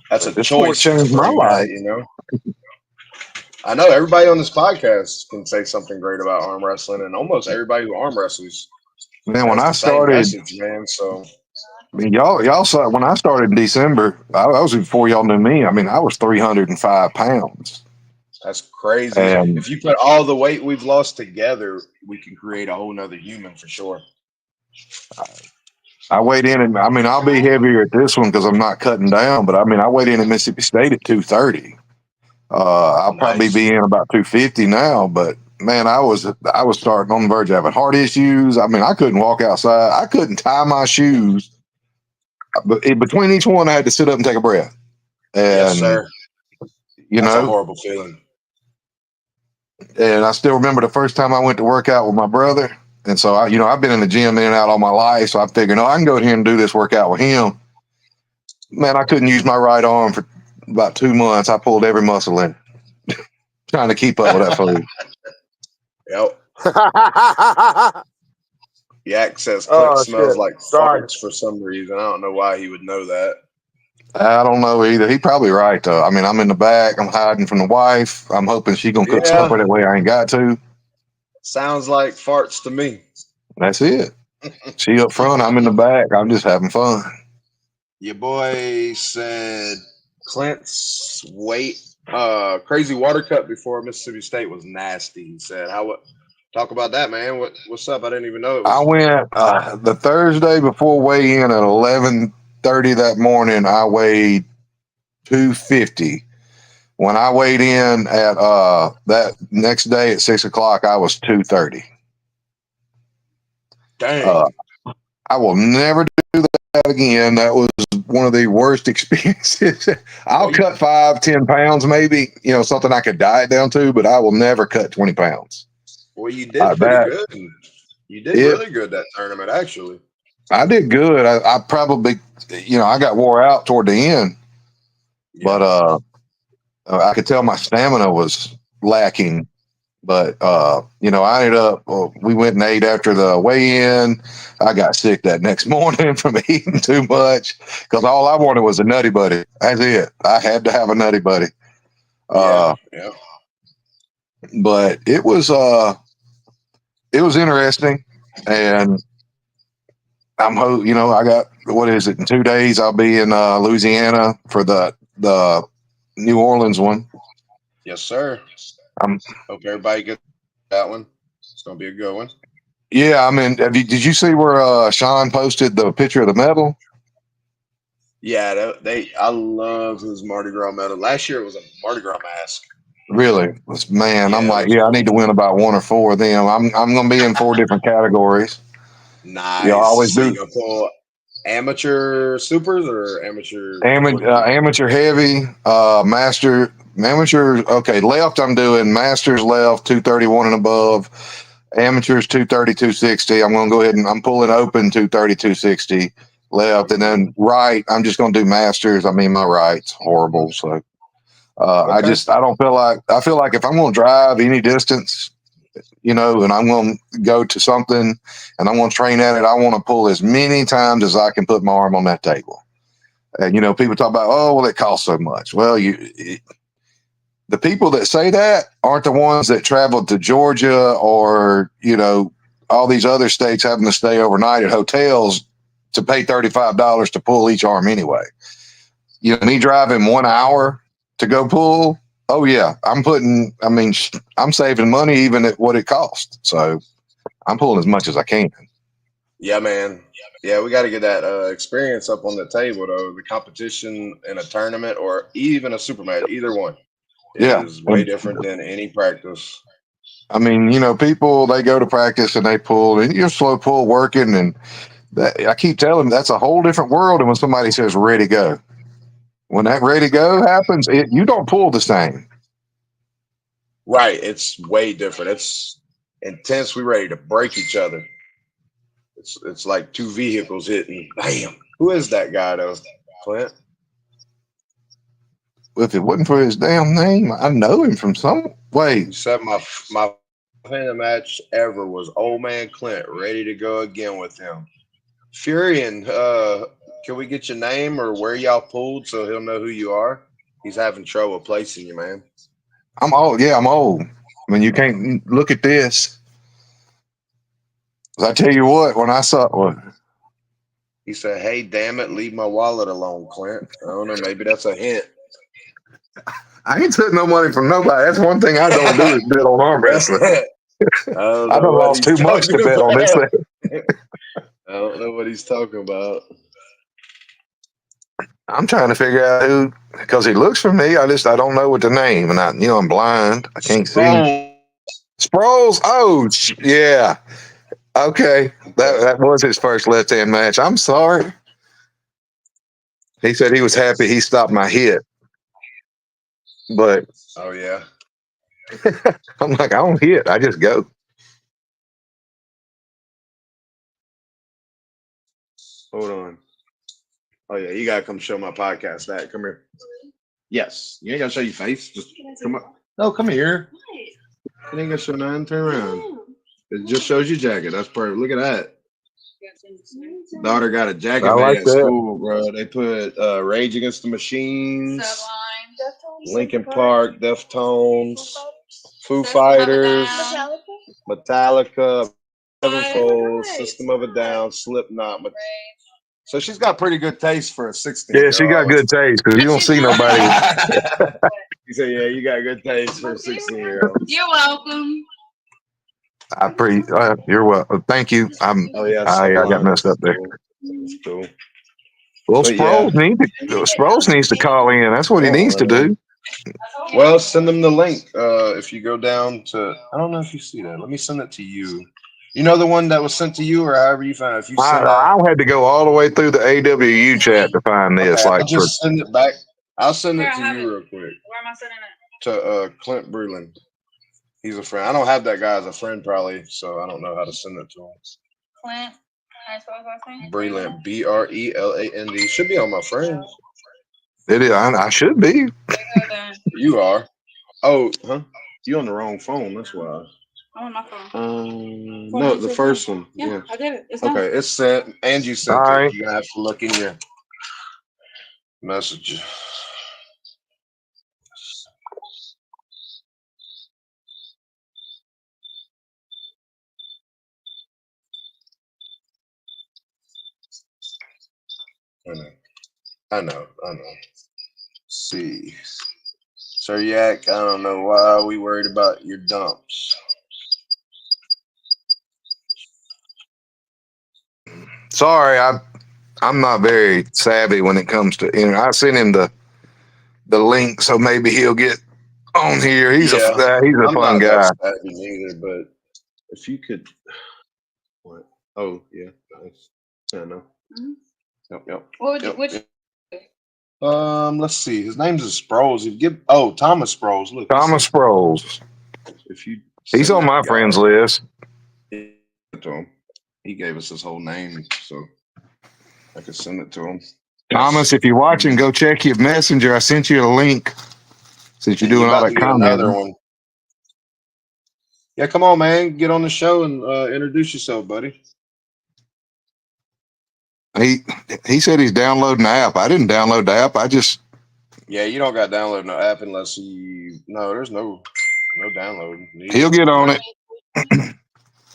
That's a This sport choice to changed my bring life. that. I know everybody on this podcast can say something great about arm wrestling, and almost everybody who arm wrestles Man, when has I the same started, message, man. So I mean, y'all saw when I started in December. I was before y'all knew me. I mean, I was 305 pounds, that's crazy. and If you put all the weight we've lost together, we can create a whole nother human for sure. I weighed in, and I mean, I'll be heavier at this one because I'm not cutting down. But I mean, I weighed in at Mississippi State at 230. I'll probably Nice. be in about 250 now. But man, I was starting on the verge of having heart issues. I mean, I couldn't walk outside. I couldn't tie my shoes. But between each one, I had to sit up and take a breath. Yes, And sir. That's a horrible feeling. and I still remember the first time I went to work out with my brother. And so I've been in the gym in and out all my life. So I figured, no, I can go here and do this workout with him. Man, I couldn't use my right arm for about 2 months. I pulled every muscle in, trying to keep up with that food. Yep. Yak says Click Oh smells shit! like Sorry. farts for some reason. I don't know why he would know that. I don't know either. He probably right though. I mean, I'm in the back. I'm hiding from the wife. I'm hoping she gonna cook Yeah, supper that way I ain't got to. sounds like farts to me. That's it. She up front. I'm in the back. I'm just having fun. Your boy said Clint's weight, crazy water cut before Mississippi State was nasty. He said, "How what? Talk about that, man. What's up? I didn't even know it I was." went the Thursday before weigh in at 11:30 that morning. I weighed 250. When I weighed in at that next day at 6 o'clock, I was 230. Uh, Dang. I will never do that again. That was one of the worst experiences. I'll Well, you, cut 5, 10 pounds, maybe, something I could diet down to, but I will never cut 20 pounds. well, you did pretty That good. You did it, really good that tournament, actually. I did good. I probably, I got wore out toward the end, but Yeah. I could tell my stamina was lacking. But I ended up. We went and ate after the weigh-in. I got sick that next morning from eating too much because all I wanted was a nutty buddy. That's it. I had to have a nutty buddy. Yeah. Uh, Yeah. but it was interesting, and I got what is it in 2 days? I'll be in Louisiana for the New Orleans one. Yes, sir. I'm Hope everybody gets that one. It's gonna be a good one. Yeah, I mean, did you see where Sean posted the picture of the medal? Yeah, I love his Mardi Gras medal. Last year it was a Mardi Gras mask. Really, man, I'm Yeah, it like, was yeah, I need to cool. win about one or four of them. I'm gonna be in 4 different categories. I always Nice. So you do gonna pull amateur supers or amateur? What you doing? amateur heavy, amateur. Okay, left I'm doing masters left 231 and above. Amateurs 230, 260. I'm gonna go ahead and I'm pulling open 230, 260 left, and Mhm. then right I'm just gonna do masters. I mean my right's horrible, so. Okay. I feel like if I'm going to drive any distance, and I'm going to go to something and I'm going to train at it, I want to pull as many times as I can put my arm on that table. And, people talk about, oh, well, it costs so much. Well, the people that say that aren't the ones that traveled to Georgia or, all these other states having to stay overnight at hotels to pay $35 to pull each arm anyway. Me driving 1 hour to go pull. Oh yeah, I'm saving money even at what it costs. So I'm pulling as much as I can. Yeah, man. Yeah, we got to get that experience up on the table though. The competition in a tournament or even a super match, either one Yeah. is way And different than any practice. people, they go to practice and they pull and you're slow pull working. And I keep telling them that's a whole different world. And when somebody says ready to go, when that ready to go happens, you don't pull the same. Right. It's way different. It's intense. We ready to break each other. It's like two vehicles hitting. Bam. Who is that guy though, Clint? If it wasn't for his damn name, I know him from some way. You said my fan match ever was Old Man Clint, ready to go again with him. Furion, can we get your name or where y'all pulled so he'll know who you are? He's having trouble placing you, man. I'm old. Yeah, I'm old. I mean, you can't look at this. I tell you what, when I saw, well, He said, "Hey, damn it, leave my wallet alone, Clint." I don't know. Maybe that's a hint. I ain't took no money from nobody. That's one thing I don't do is bet on arm wrestling. I don't I know done what lost he's too much to talking bet on this about. thing. I don't know what he's talking about. I'm trying to figure out who, because he looks for me. I don't know what the name, and I'm blind. I can't see. Sproles. Sproles. Oh, yeah. Okay, Okay. that was his first left hand match. I'm sorry. He said he was happy he stopped my hit, but Oh yeah. I'm like, I don't hit. I just go. Hold on. Oh yeah, you gotta come show my podcast. That come here. Yes, you ain't gotta show your face. Just come up. No, come here. You ain't gotta show nothing. Turn around. It just shows your jacket. That's perfect. Look at that. Daughter got a jacket I made like at that. school, bro. They put Rage Against the Machines, Linkin Park, Deftones, Foo Fighters, Metallica, Sevenfold, System of a Down, Slipknot. So she's got pretty good taste for a 16 Yeah, year she got old. good taste because you don't see nobody. He said, "Yeah, you got good taste for a 16-year-old." You're welcome. You're welcome. Thank you. Oh yeah, I got Sublime. messed up there. Cool. That's cool. Well, But yeah, Sproles needs to call in. That's what he needs to do. well, send them the link. If you go down to, I don't know if you see that. Let me send it to you. You know the one that was sent to you, or however you found it. If you send that, I had to go all the way through the AWU chat to find this. okay, Like I'll for just send it back. I'll send it to you real quick. Where am I sending it? To Clint Breland. He's a friend. I don't have that guy as a friend probably, so I don't know how to send it to him. Clint. How you spell his last name? Breland. Breland. Should be on my friends. it is. I should be. You are. Oh, huh? You on the wrong phone. That's why. I'm on my phone. No, the first one. Yeah, I did it. It's okay, done. it's sent. And you sent All it. right. You're gonna have to look in your message. I know. See. Suryak, I don't know why we worried about your dumps. Sorry, I'm not very savvy when it comes to internet. I sent him the link, so maybe he'll get on here. He's a I'm fun not that guy. savvy neither, but if you could, what? Oh yeah, nice. I know. Yep. Which? Let's see. His name's Sproles. If you give Thomas Sproles. Look, Thomas Sproles. If you He's on my friends list. To him, he gave us his whole name, so I could send it to him. Thomas, if you're watching, go check your messenger. I sent you a link since you're doing all that Another commenting. one. Yeah, come on, man. Get on the show and introduce yourself, buddy. He said he's downloading the app. I didn't download the app. Yeah, you don't got to download no app unless there's no download needed. He'll get on it.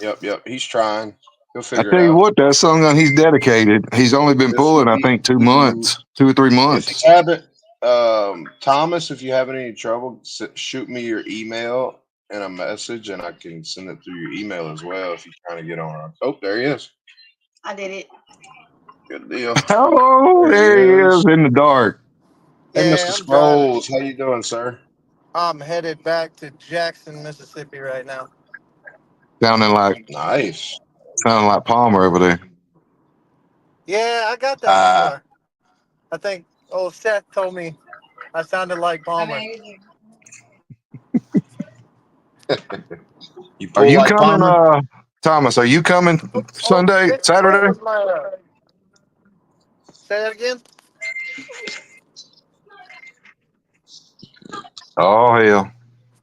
Yep. He's trying. He'll I figure tell it you out. what, that song he's dedicated. He's only been pulling, I think, 2 months, 2 or 3 months. If you haven't, Thomas, if you have any trouble, shoot me your email and a message, and I can send it through your email as well if you're trying to get on. Oh, there he is. I did it. Good deal. Oh, there he is in the dark. Hey, Mr. Sproles, how you doing, sir? I'm headed back to Jackson, Mississippi right now. Sounding like Palmer over there. Yeah, I got that before. I think old Seth told me I sounded like Palmer. Are you coming, Thomas? Are you coming Saturday? Say that again? Oh, hell.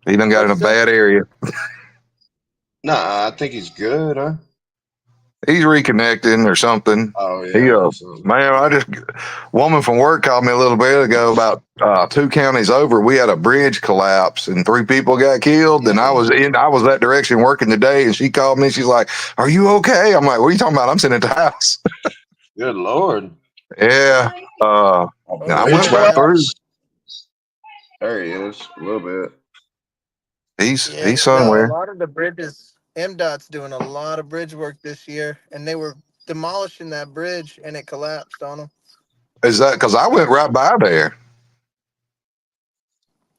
He done got in a bad area. Nah, I think he's good, huh? He's reconnecting or something. Oh, yeah. Man, woman from work called me a little bit ago about 2 counties over. We had a bridge collapse and 3 people got killed. And I was that direction working today. And she called me. She's like, "Are you okay?" I'm like, "What are you talking about? I'm sitting at the house." Good Lord. Yeah. I went right through. There he is, a little bit. He's somewhere. A lot of the bridges, MDOT's doing a lot of bridge work this year, and they were demolishing that bridge, and it collapsed on them. Is that because I went right by there?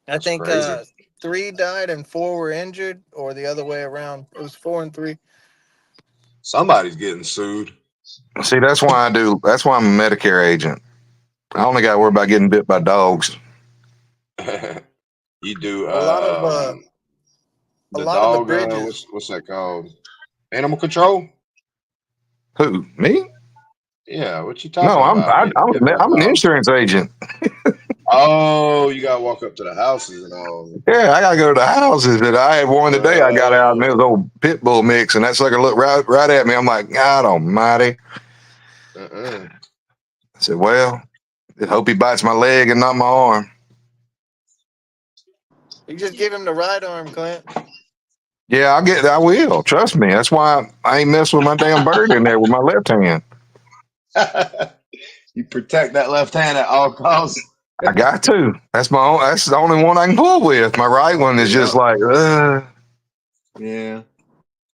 I think 3 died and 4 were injured, or the other way around. It was 4 and 3. Somebody's getting sued. See, that's why I'm a Medicare agent. I only got to worry about getting bit by dogs. You do a lot of the bridges. What's that called? Animal control? Who? Me? Yeah, what you talking about? I'm an insurance agent. Oh, you gotta walk up to the houses and all. Yeah, I gotta go to the houses. And I had one today. I got out and it was old pit bull mix, and that sucker looked right at me. I'm like, God Almighty! Uh-uh. I said, well, I hope he bites my leg and not my arm. You just give him the right arm, Clint. Yeah, I will. Trust me. That's why I ain't mess with my damn bird in there with my left hand. You protect that left hand at all costs. I got to. That's the only one I can pull with. My right one is just Yep. like, Yeah.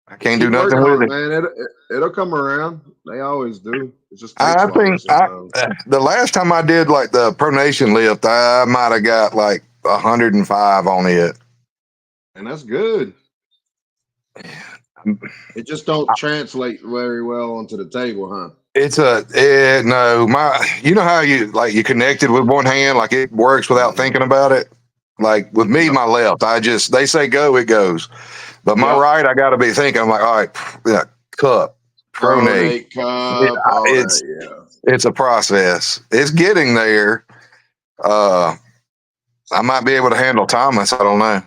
I can't do Keep nothing working with on it, it. man. It'll come around. They always do. It just takes I longer think sometimes. the last time I did like the pronation lift, I might have got like 105 on it. And that's good. It just don't translate very well onto the table, huh? No, you know how you connected with one hand, like it works without Mm-hmm. thinking about it. Like with me, Yep. my left, they say go, it goes. But my Yep. right, I got to be thinking. I'm like, all right, yeah, cup, pronate. Pronate cup, all It's that, it's a process. It's getting there. Uh, I might be able to handle Thomas. I don't know.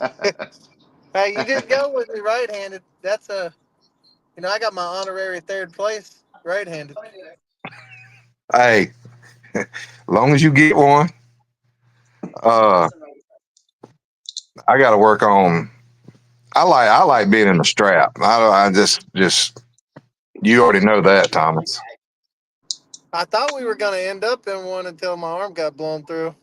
yeah. Hey, you did go with me right-handed. That's I got my honorary third place right-handed. Hey, as long as you get one, uh, I got to work on. I like being in the strap. I just you already know that, Thomas. I thought we were gonna end up in one until my arm got blown through.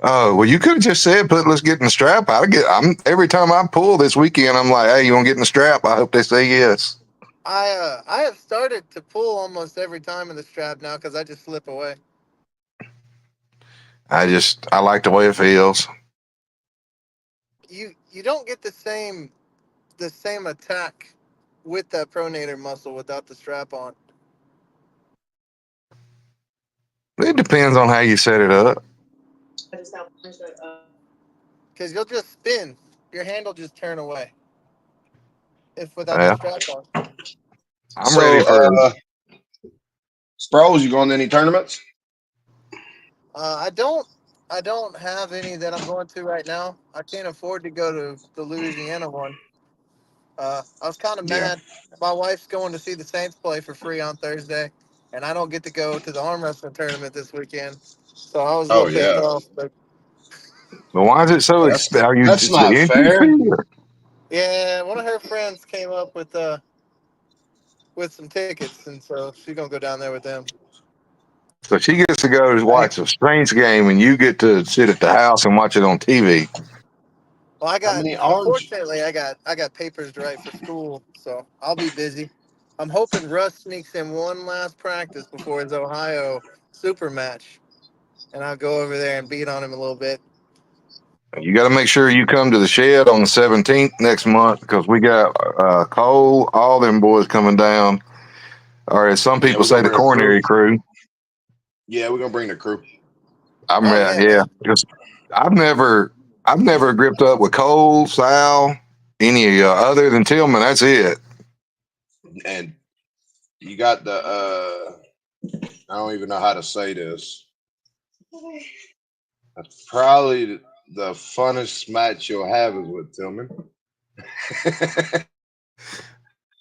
Oh well, you could have just said, let's get in the strap." I'm every time I pull this weekend, I'm like, "Hey, you want to get in the strap?" I hope they say yes. I have started to pull almost every time in the strap now because I just slip away. I like the way it feels. You don't get the same attack with that pronator muscle without the strap on. It depends on how you set it up. Because you'll just spin. Your hand will just turn away if without the Yeah, strap on. I'm ready So, for. Sproles, you going to any tournaments? I don't have any that I'm going to right now. I can't afford to go to the Louisiana one. I was kind of Yeah. mad. My wife's going to see the Saints play for free on Thursday, and I don't get to go to the arm wrestling tournament this weekend. So I was a Oh little pissed yeah. off. But But why is it so expensive? Are you That's it's the not entry fair. fee? yeah, one of her friends came up with some tickets, and so she's gonna go down there with them. So she gets to go to Hey, watch a Saints game, and you get to sit at the house and watch it on TV. Well, how many orange? unfortunately I got papers to write for school, so I'll be busy. I'm hoping Russ sneaks in one last practice before his Ohio super match, and I'll go over there and beat on him a little bit. You got to make sure you come to the shed on the 17th next month because we got Cole, all them boys coming down, or as some Yeah, people we're say, gonna the bring a crew. coronary crew. Yeah, we're gonna bring the crew. Oh yeah, Yeah, man. because I've never, I've never gripped up with Cole, Sal, any other than Tillman. That's it. And you got the I don't even know how to say this. That's probably the funnest match you'll have is with Tillman.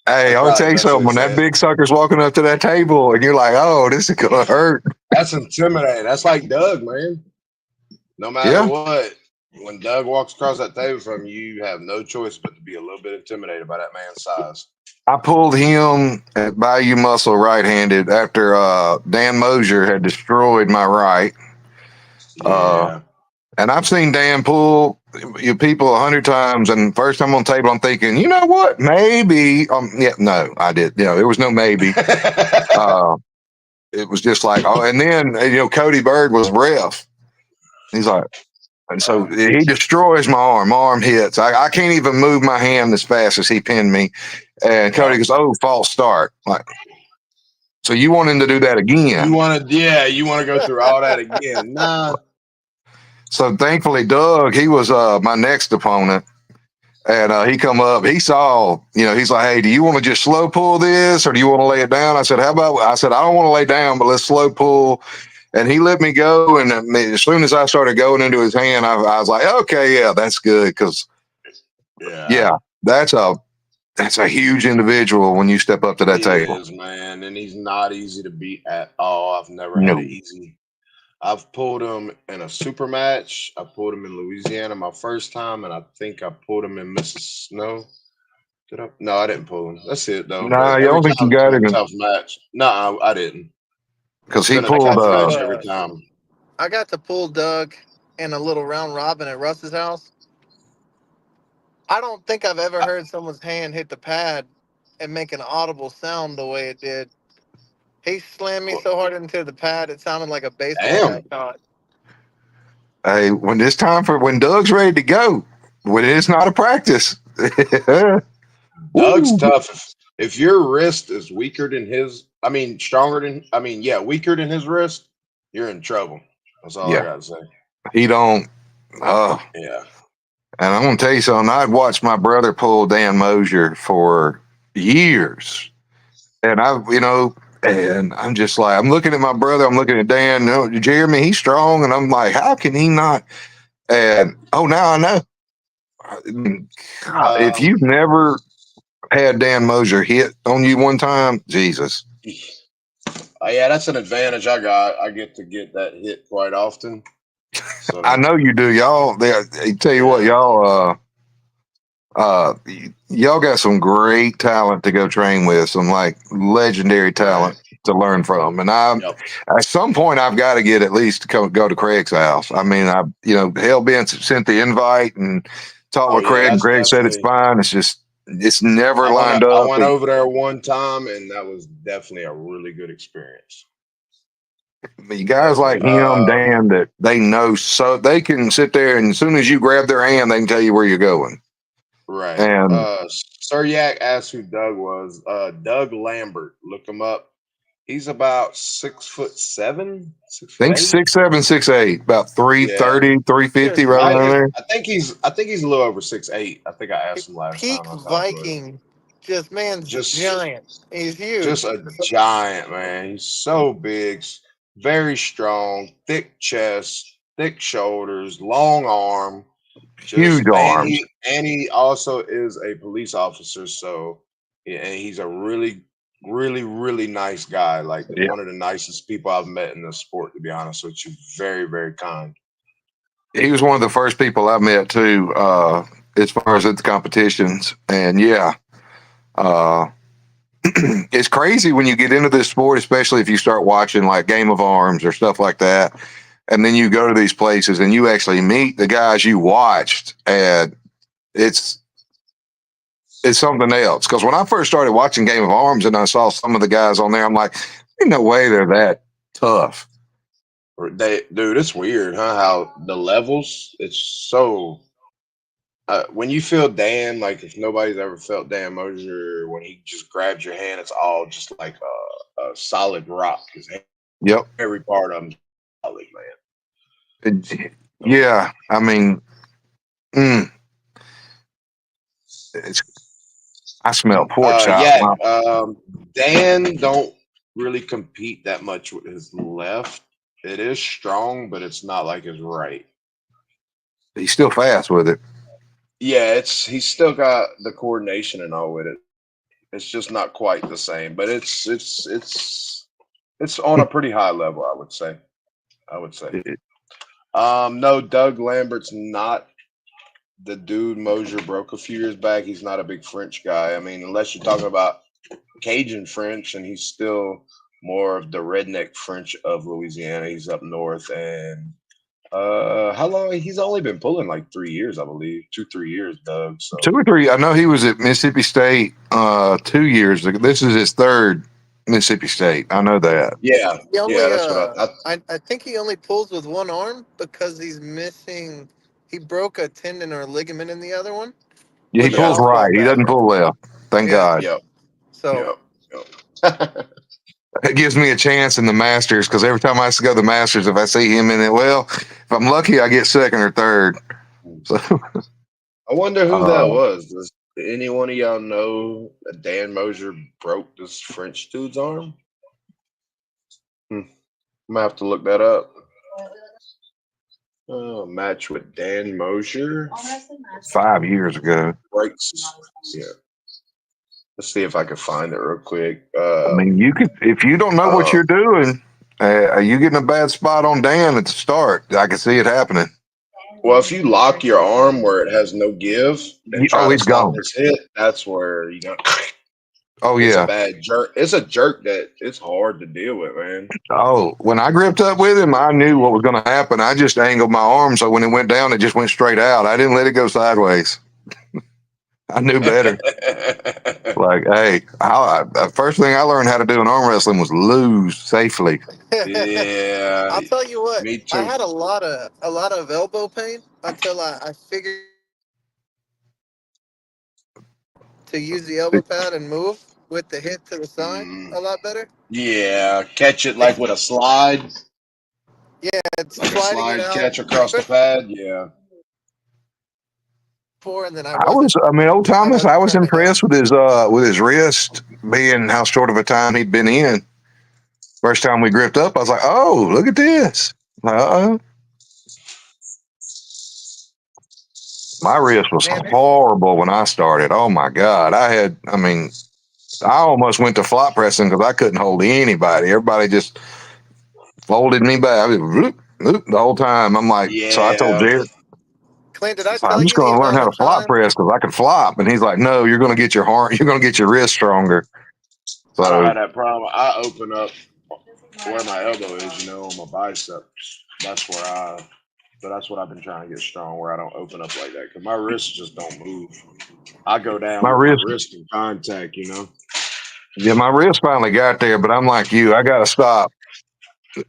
Hey, That's I'll probably tell the you best way something. to When say that it. big sucker's walking up to that table, and you're like, "Oh, this is gonna hurt." That's intimidating. That's like Doug, man. No matter Yeah, what, when Doug walks across that table from you, you have no choice but to be a little bit intimidated by that man's size. I pulled him at Bayou Muscle right-handed after Dan Mosier had destroyed my right. Uh, Yeah. and I've seen Dan pull you people 100 times, and first time on table, I'm thinking, you know what? Maybe. Yeah, no, I did. There was no maybe. Uh, it was just like, oh, and then Cody Bird was ref. He's like, and so he destroys my arm. My arm hits. I can't even move my hand as fast as he pinned me. And Cody Wow. goes, "Oh, false start." Like, so you want him to do that You again? want to, yeah, you want to go through all that again. Nah. So thankfully, Doug, he was my next opponent. And he come up, he saw, he's like, "Hey, do you want to just slow pull this or do you want to lay it down?" I said, "How about," I said, "I don't want to lay down, but let's slow pull." And he let me go. And as soon as I started going into his hand, I was like, okay, yeah, that's good. Because, yeah, that's a huge individual when you step up to that He table. is, man, and he's not easy to beat at all. I've never had No. it easy. I've pulled him in a super match. I pulled him in Louisiana my first time, and I think I pulled him in Mississippi. No, did I? No, I didn't pull him. That's it though. Nah, But I every don't think you time it's got been a it tough match. No, I didn't. because It's he been a I pulled. got tough match to every time. I got to pull Doug in a little round robin at Russ's house. I don't think I've ever heard someone's hand hit the pad and make an audible sound the way it did. He slammed me so hard into the pad it sounded like a baseball Damn, got caught. Hey, when Doug's ready to go, when it's not a practice. Doug's Ooh, tough. If your wrist is weaker than his, I mean, stronger than, I mean, yeah, weaker than his wrist, you're in trouble. That's all I yeah, gotta say. he don't. Uh, Yeah. and I'm gonna tell you something. I'd watched my brother pull Dan Mosier for years, and and I'm just like, I'm looking at my brother. I'm looking at Dan. No, Jeremy, he's strong, and I'm like, how can he not? And now I know. God, if Um, you've never had Dan Mosier hit on you one time, Jesus. yeah, that's an advantage I got. I get to get that hit quite often. I So know you do, y'all. I tell you what, yeah, y'all got some great talent to go train with, some like legendary right. talent to learn from. And Yep. at some point, I've got to get at least to go to Craig's house. I mean, Hell Bent sent the invite and talked Oh with yeah, Craig, and that's Craig said it's definitely. fine. It's never lined I up. went over there one time, and that was definitely a really good experience. You guys Definitely. like him, Dan, that they know, so they can sit there and as soon as you grab their hand, they can tell you where you're going. Right. And Sir Yak asked who Doug was. Doug Lambert. Look him up. He's about 6'7", six I foot think eight. 6'7", 6'8", about Yeah. 330, 350, Just right Might. around big. there. I think he's a little over 6'8". I think I asked him last Peak time I talked with him. Viking. Just man's Just giant. He's just huge. a giant man. He's so big, very strong, thick chest, thick shoulders, long arm. Huge Just arms. and he also is a police officer, so yeah, and he's a really, really, really nice guy. Like Yeah. one of the nicest people I've met in the sport, to be honest with you. Very, very kind. He was one of the first people I met too, as far as at the competitions. And yeah, uh, it's crazy when you get into this sport, especially if you start watching like Game of Arms or stuff like that. And then you go to these places and you actually meet the guys you watched, and it's something else. Because when I first started watching Game of Arms and I saw some of the guys on there, I'm like, ain't no way they're that tough. Dude, it's weird, huh? How the levels, it's so. When you feel Dan, like if nobody's ever felt Dan Mosier, when he just grabs your hand, it's all just like a solid rock. His Yep. every part of him, solid, man. So, Yeah. I mean, mm, I smell pork chop. yeah, Dan don't really compete that much with his left. It is strong, but it's not like his right. He's still fast with it. Yeah, he's still got the coordination and all with it. It's just not quite the same, but it's on a pretty high level, I would say. I would say. No, Doug Lambert's not the dude Mosier broke a few years back. He's not a big French guy. I mean, unless you're talking about Cajun French, and he's still more of the redneck French of Louisiana. He's up north, and how long? He's only been pulling like 3 years, I believe, 2-3 years, Doug. So 2 or 3. I know he was at Mississippi State 2 years ago. This is his third Mississippi State. I know that. yeah, He yeah, only that's what I I think he only pulls with one arm because he's missing he broke a tendon or a ligament in the other one, Yeah, he but the yeah, pulls ball's right. going He back. doesn't pull left. Thank Yeah. God. yep, So yep, yep. It gives me a chance in the Masters because every time I used to go to the Masters, if I see him in it, well, if I'm lucky, I get second or third. So, I wonder who that uh, was. Does any one of y'all know that Dan Mosier broke this French dude's arm? Hmm. I'm gonna have to look that up. Match with Dan Mosher. 5 years ago. Breaks. Yeah. Let's see if I can find it real quick. I mean, you could, if you don't know what Uh, you're doing, you get in a bad spot on Dan at the start. I can see it happening. well, if you lock your arm where it has no give and try Oh, to he's stop gone. this hit, that's where you got. Oh, It's a yeah. bad jerk. It's a jerk that it's hard to deal with, man. Oh, when I gripped up with him, I knew what was going to happen. I just angled my arm so when it went down, it just went straight out. I didn't let it go sideways. I knew better. Like, hey, the first thing I learned how to do in arm wrestling was lose safely. Yeah, I'll tell you what. me I too. had a lot of elbow pain until I figured to use the elbow pad and move with the hit to the side Mm, a lot better. yeah, catch it like Ex- with a slide, Yeah, it's like a sliding it slide out, catch across the especially pad. Yeah, before, and then I mean, old I Thomas, I wasn't was trying to. impressed with his wrist being how short of a time he'd been in. First time we gripped up, I was like, oh, look at this. My wrist was Man, horrible when I started. Oh my God. I mean, I almost went to flop pressing because I couldn't hold anybody. Everybody just folded me back. I was the whole time. I'm like, so I told yeah. Jared, Clint, did I I'm tell just you the going to learn amount how of to flop time? press because I can flop. And he's like, no, you're going to get you're going to get your wrist stronger. I don't So have that problem. I open up where my elbow is, on my biceps. That's where but that's what I've been trying to get strong, where I don't open up like that because my wrists just don't move. I go down my with my wrist, wrist in contact. yeah, my wrist finally got there, but I'm like you, I got to stop,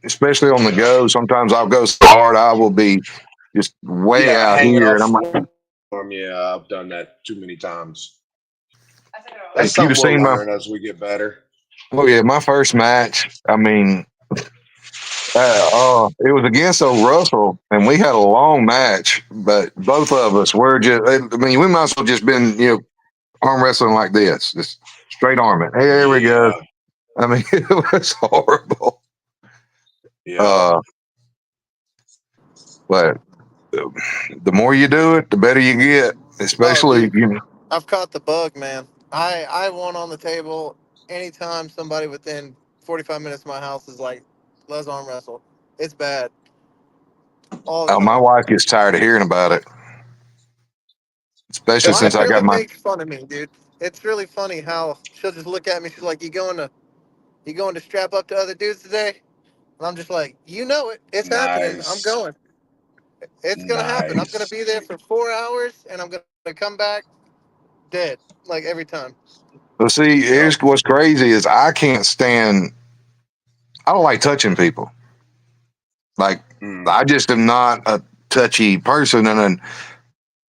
especially on the Yeah. go. Sometimes I'll go so hard, I will be just way Yeah, out hanging here. off And I'm like, form. Yeah, I've done that too many times. That's if you'd have something we'll seen my, learn as we get better. oh yeah, my first match, I mean, it was against old Russell, and we had a long match, but both of us were just, I mean, we might as well just been, arm wrestling like this, just straight arm it. Hey, there we go. Yeah. I mean, it was horrible. Yeah. Uh, but the more you do it, the better you get, Oh, especially, dude, I've caught the bug, man. I want on the table anytime somebody within 45 minutes of my house is like, let's arm wrestle. It's bad all the my time. wife gets tired of hearing about it, My especially since wife I got really my, makes fun of me, dude. It's really funny how she'll just look at me. She's like, you going to strap up to other dudes today?" And I'm just like, you know it. It's happening. I'm Nice. going. It's gonna happen. I'm gonna Nice. be there for 4 hours, and I'm gonna come back dead, like every time. but see, Yep. here's what's crazy is I don't like touching people. Like, Mm. I just am not a touchy person. And then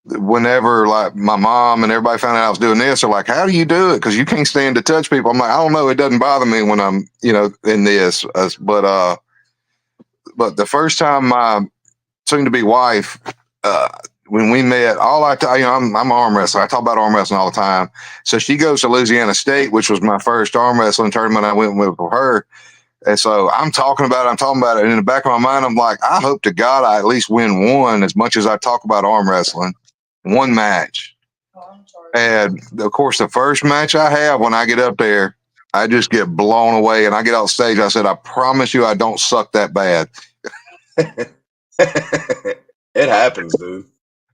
whenever like my mom and everybody found out I was doing this, they're like, "How do you do it? Because you can't stand to touch people." I'm like, "I don't know. It doesn't bother me when I'm, in this." But the first time my soon-to-be wife, uh, when we met, I'm an arm wrestler. I talk about arm wrestling all the time. So she goes to Louisiana State, which was my first arm wrestling tournament I went with her. And so I'm talking about it. And in the back of my mind, I'm like, I hope to God I at least win one as much as I talk about arm wrestling, one match. And of course, the first match I have when I get up there, I just get blown away. And I get off stage. I said, I promise you, I don't suck that bad. It happens, dude.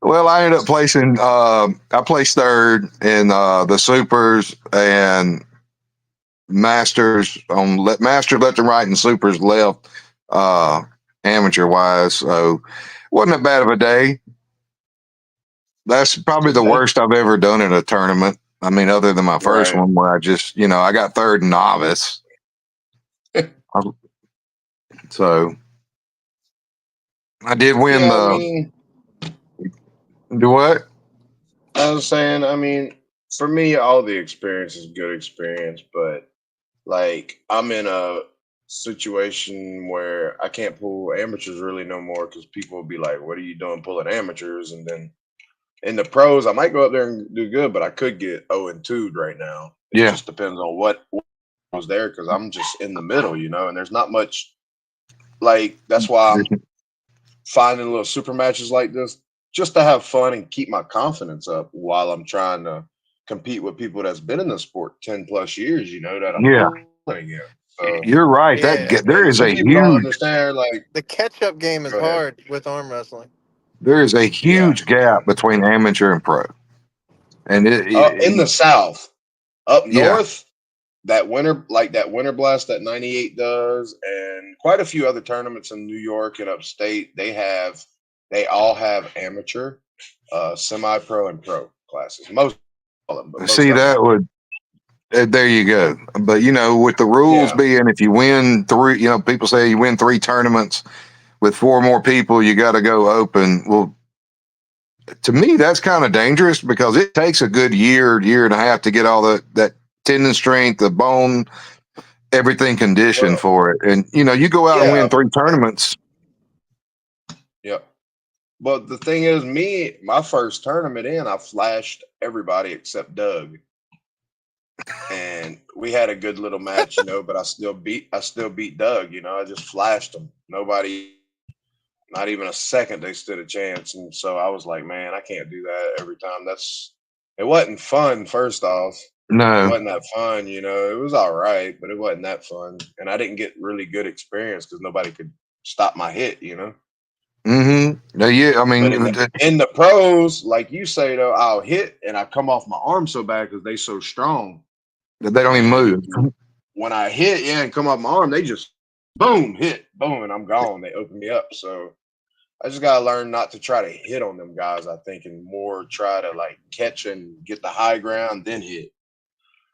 Well, I ended up placing, I placed third in the supers and masters master left and right and supers left, amateur wise. So wasn't that bad of a day. That's probably the Yeah. worst I've ever done in a tournament. I mean, other than my first Right. one where I just, I got third novice. So I did win Yeah, I the, mean, do what? I was saying, for me, all the experience is good experience, but like I'm in a situation where I can't pull amateurs really no more because people will be like, "What are you doing pulling amateurs?" And then in the pros, I might go up there and do good, but I could get 0-2 right now. It Yeah. just depends on what was there because I'm just in the middle, and there's not much Like that's why I'm finding little super matches like this just to have fun and keep my confidence up while I'm trying to compete with people that's been in the sport 10+ years. That I'm Yeah, going against. So, you're right. Yeah. There and is some a people don't huge understand. Like, The catch-up game is go ahead. hard with arm wrestling. Yeah, gap between amateur and pro, and in the South, up yeah. north, that winter blast that 98 does, and quite a few other tournaments in New York and upstate, they all have amateur, semi-pro, and pro classes. Most all of them, but most See, of them that have. would there you go. But with the rules Yeah. being, if you win three, people say you win three tournaments with four more people, you got to go open. Well, to me, that's kind of dangerous because it takes a good year and a half to get all that tendon strength, the bone, everything conditioned Well, for it. And you go out and win yeah. three tournaments. Yeah. But the thing is, my first tournament in, I flashed everybody except Doug, and we had a good little match, but I still beat Doug. I just flashed him. Nobody, not even a second, they stood a chance, and so I was like, man, I can't do that every time. It wasn't fun. First off, it No. wasn't that fun. It was all right, but it wasn't that fun, and I didn't get really good experience because nobody could stop my hit. Mm-hmm. Yeah. I But mean, in the pros, like you say though, I'll hit and I come off my arm so bad because they so strong. they don't even And move. when I hit, yeah, and come off my arm, they just boom, hit, boom, and I'm gone. They open me up. So I just gotta learn not to try to hit on them guys, I think, and more try to like catch and get the high ground, then hit.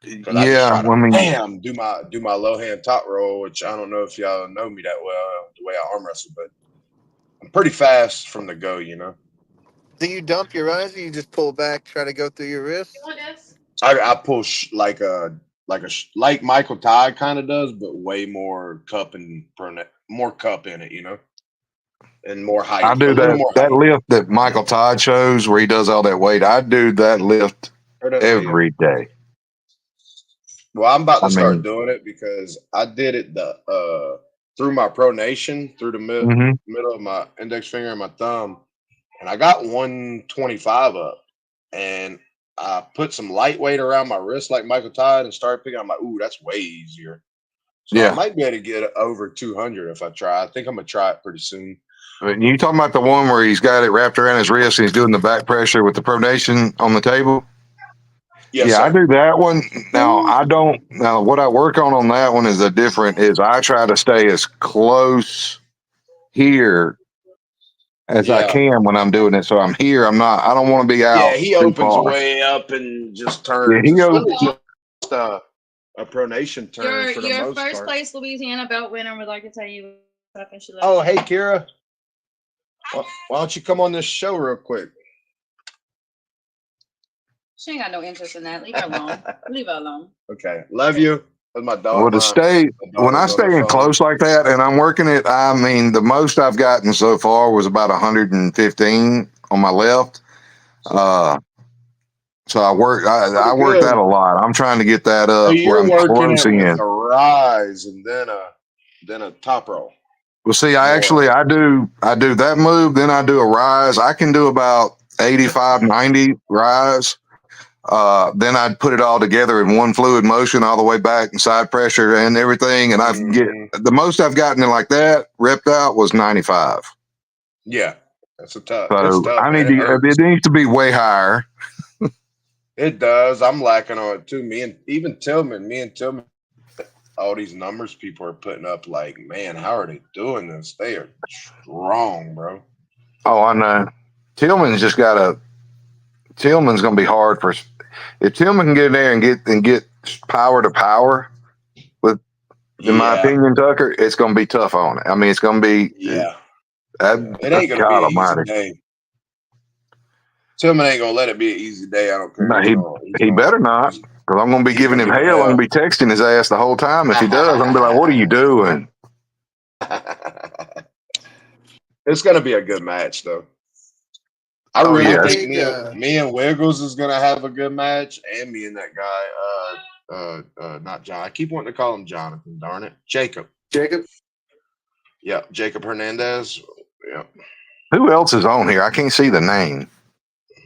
Because I just Yeah. try to I mean, bam, do my low hand top roll, which I don't know if y'all know me that well, the way I arm wrestle, but I'm pretty fast from the go. Do you dump your eyes or you just pull back, try to go through your wrists? I push like Michael Todd kind of does, but way more cup and more cup in it, and more I height, a do little that more that height. lift that Michael Todd shows where he does all that weight. I do that lift Heard of that? Yeah. every day. Well, I'm about I to start mean, doing it because I did it through my pronation through the hmm middle of my index finger and my thumb, and I got 125 up, and I put some lightweight around my wrist like Michael Todd and started picking. I'm like, ooh, that's way easier. So I yeah. might be able to get over 200 if I try. I think I'm gonna try it pretty soon. But you talking about the one where he's got it wrapped around his wrist and he's doing the back pressure with the pronation on the table? Yes, Yeah, I sir. do that one. Now I don't. Now what I work on that one is is I try to stay as close here as I Yeah. can when I'm doing it. So I'm here. I'm not. I don't want to be Yeah, out he too opens far. way up and just Yeah, turns. he It's goes. really just a pronation turn Your for the your most first part. place Louisiana belt winner would like to tell you something she loves. Oh, hey, Kira. Why don't you come on this show real quick? She ain't got no interest in that. Leave her alone. Leave her alone. Okay. Love you. That's my Well, dog. to stay My when I daughter's on the stay in phone. close like that and I'm working it, I mean, the most I've gotten so far was about 115 on my left. Uh, so Pretty I work that good. a lot. I'm trying to get that So up where you're I'm working it closing with in. a rise and then a top roll. Well, see, More. I do that move, then I do a rise. I can do about 85, 90 rise. Then I'd put it all together in one fluid motion all the way back and side pressure and everything. And Hmm. the most I've gotten in like that repped out was 95. Yeah. It's So tough, man. It it hurts. needs to be way higher. It does. I'm lacking on it too. Me and Tillman, all these numbers people are putting up, like, man, how are they doing this? They are strong, bro. Oh, I know. Tillman's just got Tillman's going to be hard if Tillman can get in there and get power to power with, in my Yeah. opinion, Tucker, it's going to be tough on it. I mean, it's going to be, Yeah. Yeah. It ain't gonna be God an easy almighty. day. Tillman ain't gonna let it be an easy day. I don't care. No, He's gonna he's he gonna better not, he's, because I'm going to be he's giving gonna him give me hell. I'm going to hell. be texting his ass the whole time. If he does, I'm going to be like, what are you doing? It's gonna be a good match, though. I Oh, really How yeah. think big? me and Wiggles is gonna have a good match, and me and that guy, not John. I keep wanting to call him Jonathan. Darn it, Jacob. Jacob? Yep, Jacob Hernandez. Yep. Who else is on here? I can't see the name.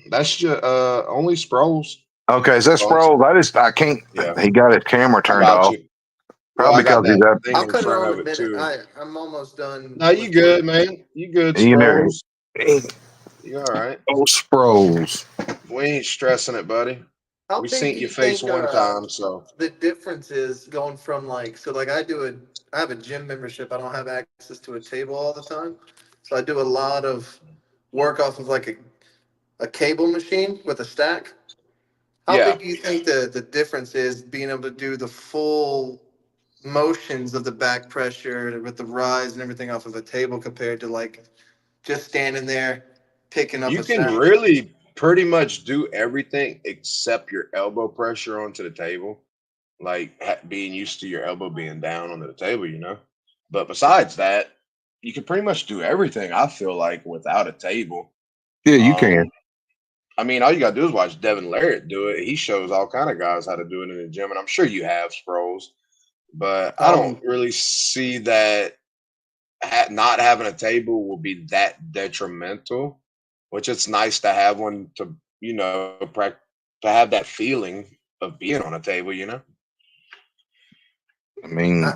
That's just only Sproles. Okay, is that Sproles? I can't. Yeah, He got his camera I turned got off. you. Well, Probably I got because he's that up. thing I'll in cut it front on of in a it minute. too. I'm almost done. No, you with work. good, man. You good, You know, Sproles. You all right? oh, Sproles. We ain't stressing it, buddy. How We big seen do your you face think one time, so the difference is going from like I have a gym membership. I don't have access to a table all the time, so I do a lot of work off of like a cable machine with a stack. How yeah. big do you think the difference is being able to do the full motions of the back pressure with the rise and everything off of a table compared to like just standing there picking up You a can stack? really pretty much do everything except your elbow pressure onto the table, like being used to your elbow being down onto the table, you know. But besides that, you can pretty much do everything. I feel like without a table. Yeah, you can. Um, I mean, all you gotta do is watch Devin Larrett do it. He shows all kind of guys how to do it in the gym, and I'm sure you have, Sproles. But I don't Um, really see that not having a table will be that detrimental. Which it's nice to have one to to have that feeling of being on a table. You know. I mean, I,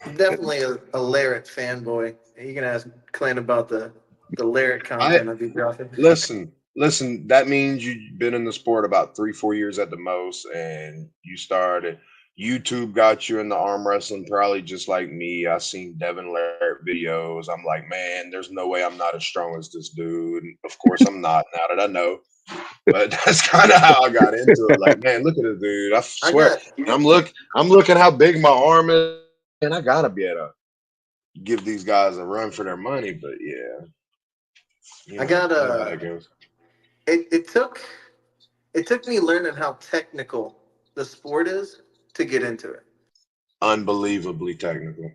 I'm definitely a Larrett fanboy. You can ask Clint about the Larrett I content I'd be dropping. listen. That means you've been in the sport about 3-4 years at the most, and you started. YouTube got you into arm wrestling, probably just like me. I seen Devin Larrett videos. I'm like, man, there's no way I'm not as strong as this dude. And of course, I'm not now that I know. But that's kind of how I got into it. Like, man, look at this dude. I I swear, got I'm looking how big my arm is, and I gotta be able to give these guys a run for their money. But yeah, I got you know how that goes. it took me learning how technical the sport is to get into it. Unbelievably technical.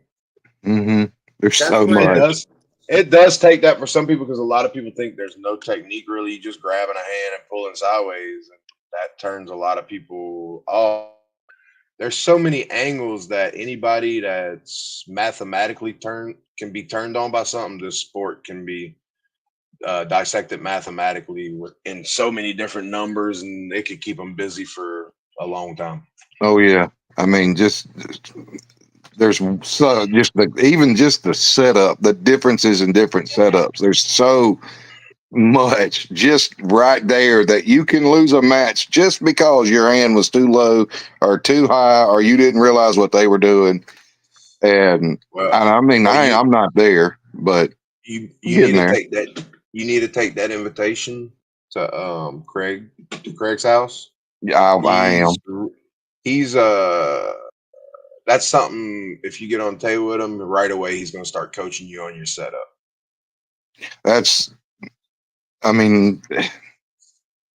mm-hmm. There's That's so It when much. does. It does take that for some people because a lot of people think there's no technique really. You just grabbing a hand and pulling sideways, and that turns a lot of people off. There's so many angles that anybody that's mathematically turned can be turned on by something. This sport can be dissected mathematically in so many different numbers, and it could keep them busy for a long time. Oh yeah. I mean, just there's so just even just the setup, the differences in different setups. There's so much just right there that you can lose a match just because your hand was too low or too high or you didn't realize what they were doing. And Well, I mean, well, I'm not there, but you need getting to there. take that. You need to take that invitation to Craig's house. Yeah, I am. He's he's that's something. If you get on the table with him right away, he's going to start coaching you on your setup. That's, I mean,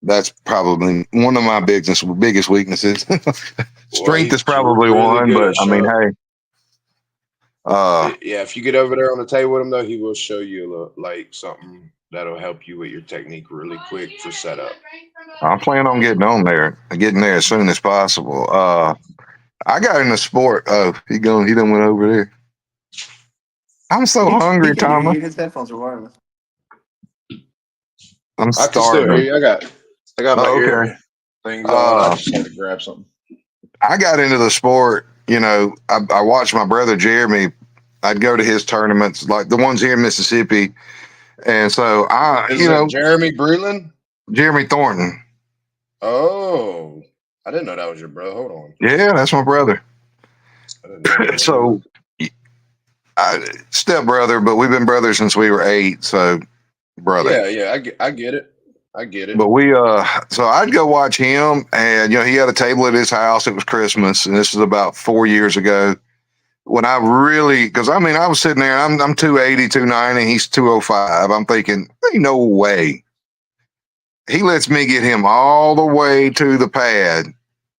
that's probably one of my biggest weaknesses. Well, Strength is he's probably really one, good but at I mean, show. hey, Yeah, if you get over there on the table with him though, he will show you a little, like something that'll help you with your technique really quick for setup. I'm planning on getting there as soon as possible. I got in the sport. Oh, he done went over there. I'm so he hungry, can hear Thomas. you. His headphones are wireless. I'm I can still hear starving. you. I got my Oh, okay. ear things on. I Uh, just had to grab something. I got into the sport. I watched my brother Jeremy. I'd go to his tournaments, like the ones here in Mississippi, and so Is it Jeremy Breland? Jeremy Thornton. Oh, I didn't know that was your brother. Hold on, Yeah, that's my brother. I didn't know that. Let me So, look. step brother, but we've been brothers since we were 8. So, brother. Yeah, I get it. I get it. But so I'd go watch him, and he had a table at his house. It was Christmas, and this was about 4 years ago. When I really, because I mean, I was sitting there, I'm 280, 290, he's 205. I'm thinking, ain't no way. He lets me get him all the way to the pad,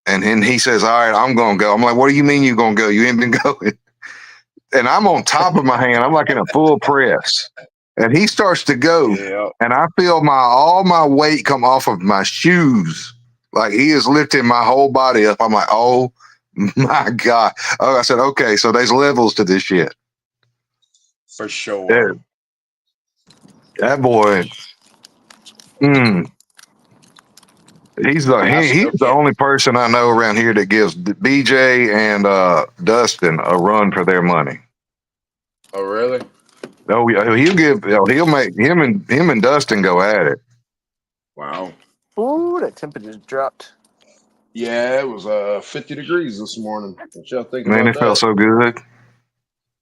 and then he says, "All right, I'm gonna go." I'm like, "What do you mean you gonna go? You ain't been going." And I'm on top of my hand. I'm like in a full press. And he starts to go, Yeah, and I feel all my weight come off of my shoes. Like he is lifting my whole body up. I'm like, oh my God. Oh, I said, okay, so there's levels to this shit. For sure. That boy. Mm, I he's still the can't. only person I know around here that gives BJ and Dustin a run for their money. Oh, really? Oh, he'll make him and Dustin go at it. Wow. Ooh, that temperature dropped. Yeah, it was 50 degrees this morning. What y'all think Man, about it felt that? so good.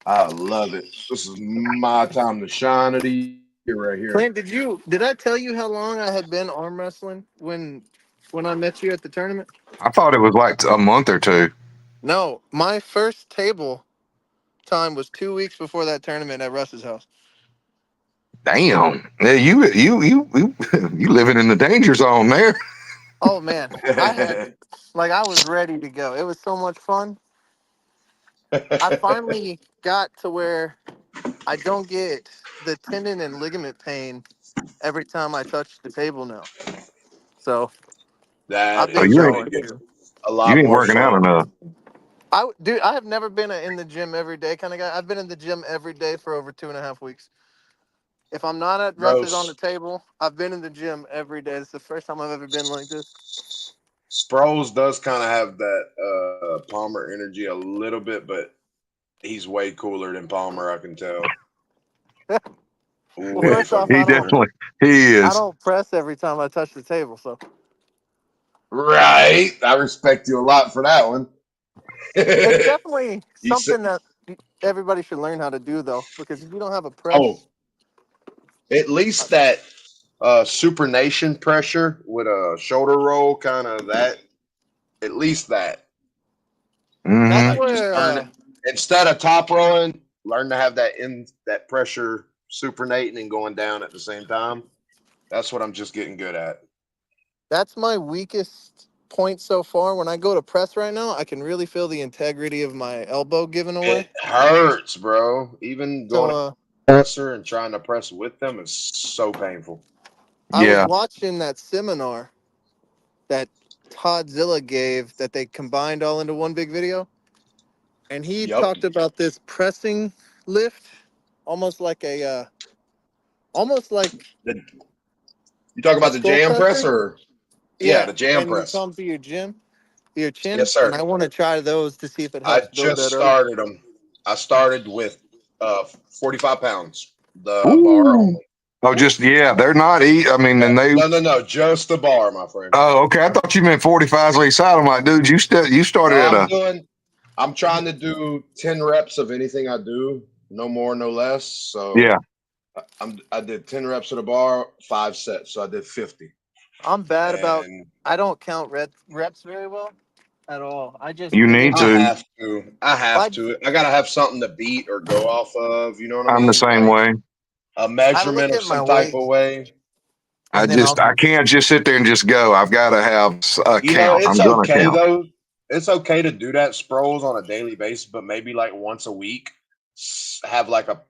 I love it. This is my time to shine of the year right here. Clint, did I tell you how long I had been arm wrestling when I met you at the tournament? I thought it was like a month or two. No, my first table time was 2 weeks before that tournament at Russ's house. Damn. Yeah, you living in the danger zone there. Oh man, I was ready to go. It was so much fun. I finally got to where I don't get the tendon and ligament pain every time I touch the table now. So That I've Oh, been is you when ain't it going. gets a you lot ain't more working out fun. enough. Dude, I have never been in the gym every day kind of guy. I've been in the gym every day for over 2.5 weeks. If I'm not at Bro, Russ's on the table, I've been in the gym every day. It's the first time I've ever been like this. Sproles does kind of have that Palmer energy a little bit, but he's way cooler than Palmer, I can tell. Well, Way first off, fucking He cooler. definitely he I is. don't press every time I touch the table, so Right. I respect you a lot for that one. it's definitely you said, something that everybody should learn how to do, though, because if you don't have a oh, press, at least that supination pressure with a shoulder roll, kind of that. At least that. that's Hmm. Like just where learn it instead of top rolling. Learn to have that pressure supernating and going down at the same time. That's what I'm just getting good at. that's my weakest point so far. When I go to press right now, I can really feel the integrity of my elbow giving away. It hurts, bro. Even So going presser and trying to press with them is so painful. I was Yeah. watching that seminar that Todd Zilla gave that they combined all into one big video, and he Yep. talked about this pressing lift, almost like almost like The, you talk a about the skull jam press presser. or yeah, Yeah, the jam and you press. come to your chin, Yes, and sir. I want to try those to see if it I helps build just that up. started them. I started with 45 pounds, the bar Ooh. only. Oh, just yeah. They're not eat. I mean, No, and they. no, no, no, just the bar, my friend. Oh, okay. I thought you meant 45s on each side. I'm like, dude, you No, started at a I'm trying to do 10 reps of anything I do, no more, no less. So yeah. I did 10 reps of the bar, 5 sets. So I did 50. I'm bad about. And I don't count reps very well at all. I just You get need I into. to. have to. I have I to. I gotta have something to beat or go off of. You know what I I'm the mean? same Like way. a I look measurement of at my some type weight, of way. and then I'll. I can't just sit there and just go. I've got to have a You know, count. it's I'm gonna okay count. though. It's okay to do that Sproles on a daily basis, but maybe like once a week, have like a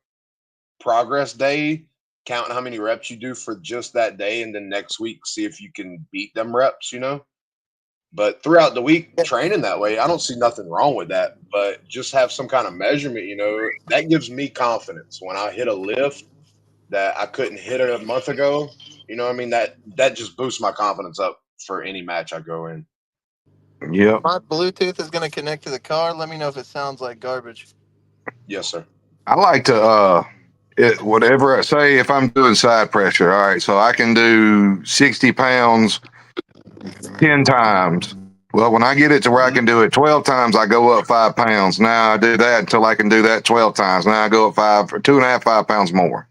progress day, counting how many reps you do for just that day, and then next week see if you can beat them reps. You know, but throughout the week training that way, I don't see nothing wrong with that. But just have some kind of measurement. You know, that gives me confidence when I hit a lift that I couldn't hit it a month ago. You know what I mean? That just boosts my confidence up for any match I go in. Yep. My Bluetooth is going to connect to the car. Let me know if it sounds like garbage. Yes, sir. I like to whatever I say if I'm doing side pressure. All right, so I can do 60 pounds 10 times. Well, when I get it to where I Mhm. can do it 12 times, I go up 5 pounds. Now I do that until I can do that 12 times. Now I go up 2.5, 5 pounds more.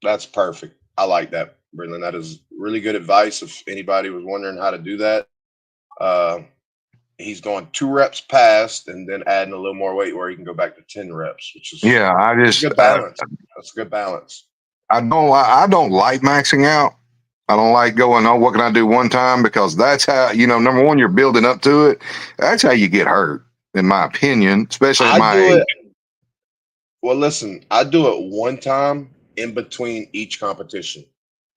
That's perfect. I like that, Brendan. That is really good advice. If anybody was wondering how to do that, uh, he's going 2 reps past and then adding a little more weight where he can go back to 10 reps, which is Yeah, it's a good balance. That's a good balance. I don't like maxing out. I don't like going, oh, what can I do one time? Because that's how, number one, you're building up to it. That's how you get hurt, in my opinion, especially at I my do age. it. Well, listen, I do it one time in between each competition.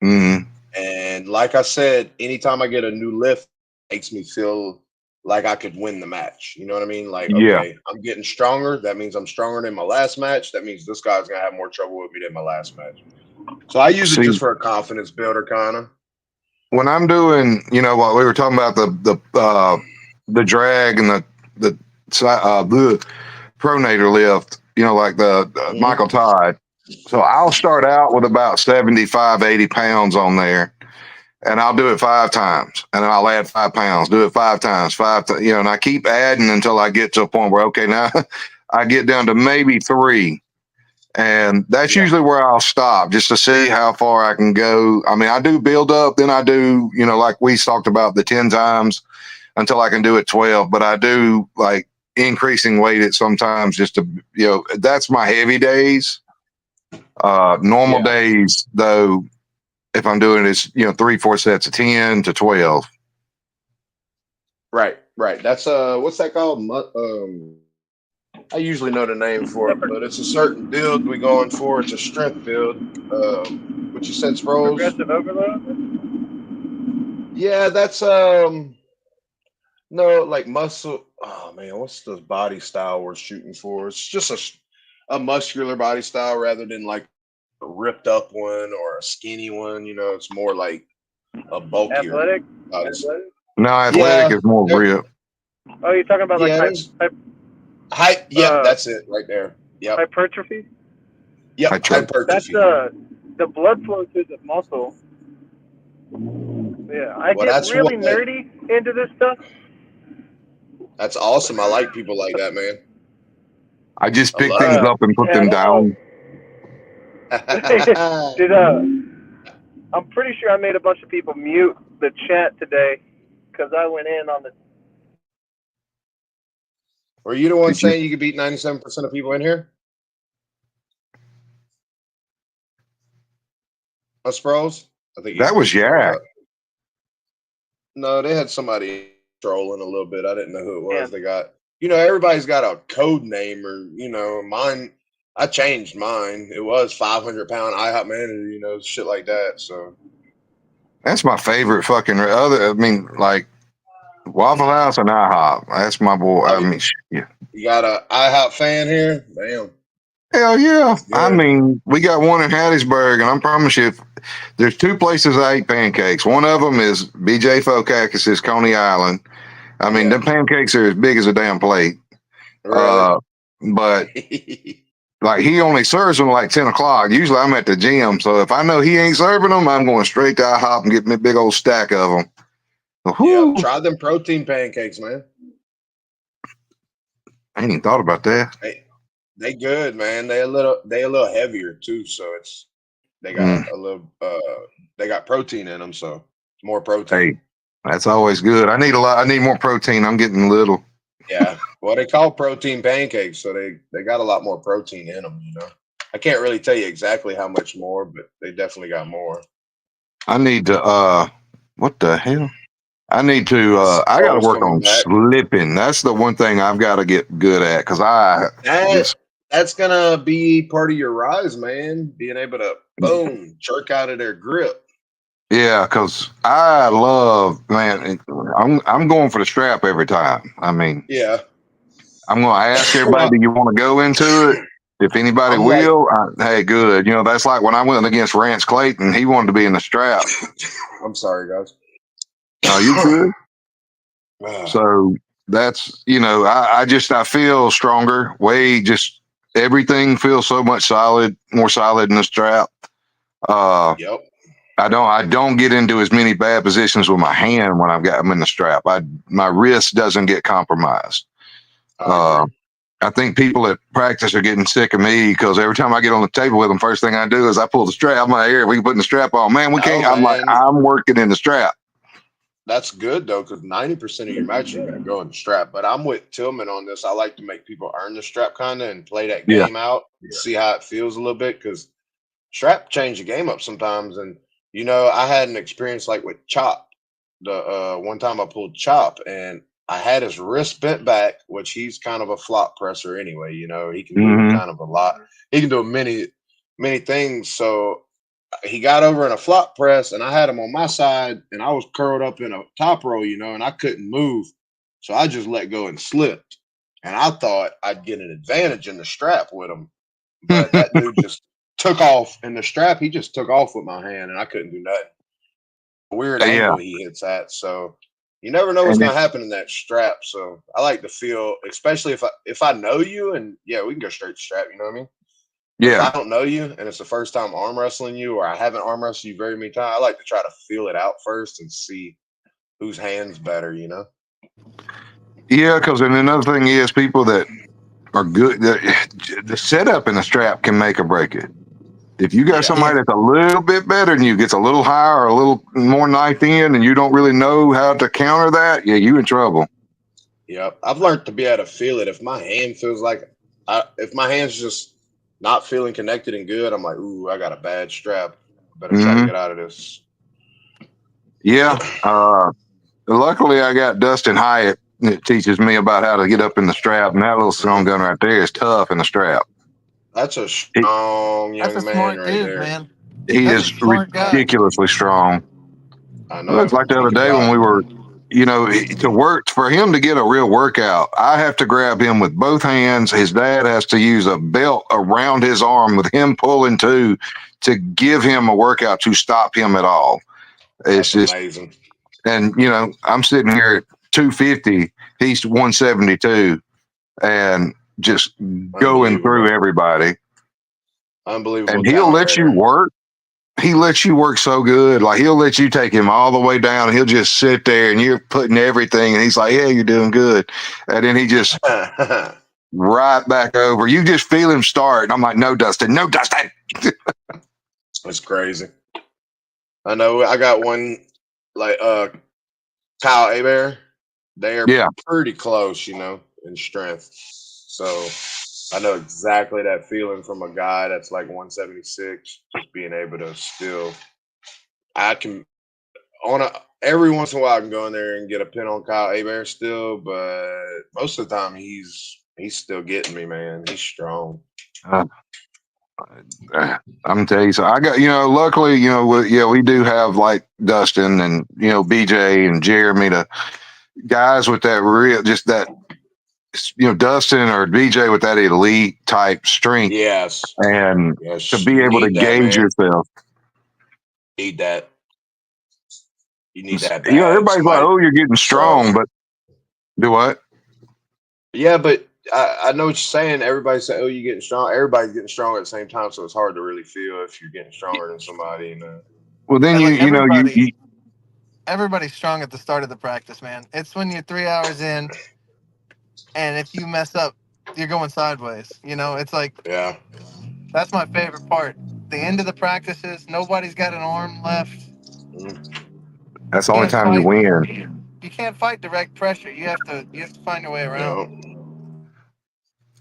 Mm, And like I said, anytime I get a new lift, it makes me feel like I could win the match. You know what I mean? Like, Yeah. okay, I'm getting stronger. That means I'm stronger than my last match. That means this guy's gonna have more trouble with me than my last match. So I use it See, just for a confidence builder, kind of. when I'm doing, what we were talking about the drag and the pronator lift, like the Mm-hmm. Michael Todd. So I'll start out with about 75, 80 pounds on there, and I'll do it 5 times, and then I'll add 5 pounds, do it 5 times, and I keep adding until I get to a point where, okay, now I get down to maybe 3. And that's Yeah, usually where I'll stop just to see how far I can go. I mean, I do build up, then I do, like we talked about the 10 times until I can do it 12, but I do like increasing weight at sometimes just to, that's my heavy days. Normal yeah, days, though, if I'm doing it, it's, 3, 4 sets of 10 to 12. right, right. That's what's that called? I usually know the name for it, but it's a certain build we're going for. It's a strength build. What you said, Sproles? Progressive overload. Yeah, that's no, like muscle. Oh man, what's the body style we're shooting for? It's just a muscular body style rather than like a ripped up one or a skinny one. It's more like a bulkier Athletic. body style. No, athletic Yeah, is more there, real. Oh, you're talking about like yeah, there's height. Yep, that's it right there. Yep, hypertrophy. I yep, try. That's hypertrophy. the blood flow through the muscle. Yeah, I Well, get that's what. really nerdy into this stuff. That's awesome. I like people like that, man. I just I pick love things it. up and put Yeah, I them don't know. down. Did I'm pretty sure I made a bunch of people mute the chat today because I went in on the. Were you the one Did you? saying you could beat 97% of people in here? Us pros? I think That you was broke Yak. up. No, they had somebody trolling a little bit. I didn't know who it was. Man, They got, everybody's got a code name or, mine. I changed mine. It was 500-pound IHOP manager, shit like that. So, That's my favorite fucking other. I mean, like Waffle House and IHOP. That's my boy. oh, I mean, yeah. you got a IHOP fan here? Damn. Hell yeah. That's I good. mean, we got one in Hattiesburg, and I promise you, if there's 2 places I eat pancakes. One of them is BJ Fokakis' Coney Island. I mean, Yeah. them pancakes are as big as a damn plate. Really? Uh, but like he only serves them like 10 o'clock. Usually I'm at the gym, so if I know he ain't serving them, I'm going straight to IHOP and get me a big old stack of them. Yep. Whoo! Try them protein pancakes, man. I ain't even thought about that. They good, man. They a little heavier too, so they got Mm, a little they got protein in them, so it's more protein. hey, that's always good. I need a lot. I need more protein. I'm getting little. Yeah. Well, they call protein pancakes, so they got a lot more protein in them. I can't really tell you exactly how much more, but they definitely got more. I need to. What the hell? I need to. I got to Scrolls work coming on back. slipping. That's the one thing I've got to get good at because I That just. that's gonna be part of your rise, man. Being able to boom jerk out of their grip. Yeah, because I love, man. I'm going for the strap every time. I mean, Yeah. I'm going to ask everybody, Well, do you want to go into it? If anybody I'm like, will, hey, good. That's like when I went against Rance Clayton. He wanted to be in the strap. I'm sorry, guys. No, you good. So that's, I feel stronger. Just everything feels so much more solid in the strap. Yep. I don't get into as many bad positions with my hand when I've got them in the strap. My wrist doesn't get compromised. I Uh, agree. I think people at practice are getting sick of me because every time I get on the table with them, first thing I do is I pull the strap. I'm like, here, we can put the strap on. Man, we No, can't. I'm like, man, I'm working in the strap. that's good though, because 90% of your matches are gonna go in the strap. But I'm with Tillman on this. I like to make people earn the strap kind of and play that Yeah. game out and see how it feels a little bit because strap change the game up sometimes. And I had an experience like with Chop. The one time I pulled Chop and I had his wrist bent back, which he's kind of a flop presser anyway. He can do Mm-hmm. kind of a lot. He can do many things. So he got over in a flop press and I had him on my side and I was curled up in a top row, and I couldn't move. So I just let go and slipped. And I thought I'd get an advantage in the strap with him. But that dude just took off, and the strap, he just took off with my hand, and I couldn't do nothing. Weird Yeah, angle he hits at. So you never know what's and gonna happen in that strap. So I like to feel, especially if I know you, and yeah, we can go straight to strap. You know what I mean? But if yeah, I don't know you and it's the first time arm wrestling you, or I haven't arm wrestled you very many times, I like to try to feel it out first and see whose hand's better. You know? yeah. Because then another thing is people that are good. The setup in the strap can make or break it. If you got Yes. somebody that's a little bit better than you, gets a little higher or a little more knife in, and you don't really know how to counter that, yeah, you in trouble. Yep. I've learned to be able to feel it. If my hand feels like, if my hand's just not feeling connected and good, I'm like, ooh, I got a bad strap. I better try to Hmm. get out of this. Yeah. Luckily, I got Dustin Hyatt that teaches me about how to get up in the strap, and that little strong Mhm. gun right there is tough in the strap. That's a He, strong That's a young man smart right dude, there. man. he That's a is smart guy. ridiculously strong. I It looks know. like the He other can day when rock. we were, to work for him to get a real workout, I have to grab him with both hands. His dad has to use a belt around his arm with him pulling too to give him a workout to stop him at all. It's That's just, amazing. and I'm sitting here at 250, he's 172, and just going through Unbelievable. everybody. Unbelievable And he'll talent let right you there. work. He lets you work so good. Like he'll let you take him all the way down. He'll just sit there and you're putting everything. And he's like, yeah, you're doing good. And then he just right back over. You just feel him start. And I'm like, no, Dustin, no, Dustin. It's crazy. I know. I got one like Kyle Abear. They are Yeah. pretty close, in strength. So I know exactly that feeling from a guy that's like 176, just being able to still. I can on a every once in a while I can go in there and get a pin on Kyle Abear still, but most of the time he's still getting me, man. He's strong. Uh, I'm telling you. So I got, luckily, we do have like Dustin and, BJ and Jeremy, the guys with that real, just that, Dustin or BJ with that elite type strength Yes. and to Yes. be You able to need that, gauge man. yourself. Need that. You need that bad. Everybody's like, Somebody oh, you're getting strong. strong, but do what? Yeah, but I know what you're saying. Everybody say, "Oh, you're getting strong." Everybody's getting strong at the same time, so it's hard to really feel if you're getting stronger than somebody. Well, then And look, everybody's strong at the start of the practice, man. It's when you're 3 hours in, and if you mess up, you're going sideways. It's like Yeah. that's my favorite part. The end of the practices, nobody's got an arm left. Mm, that's the You only can't time you fight. win. You can't fight direct pressure. You have to find your way around. no.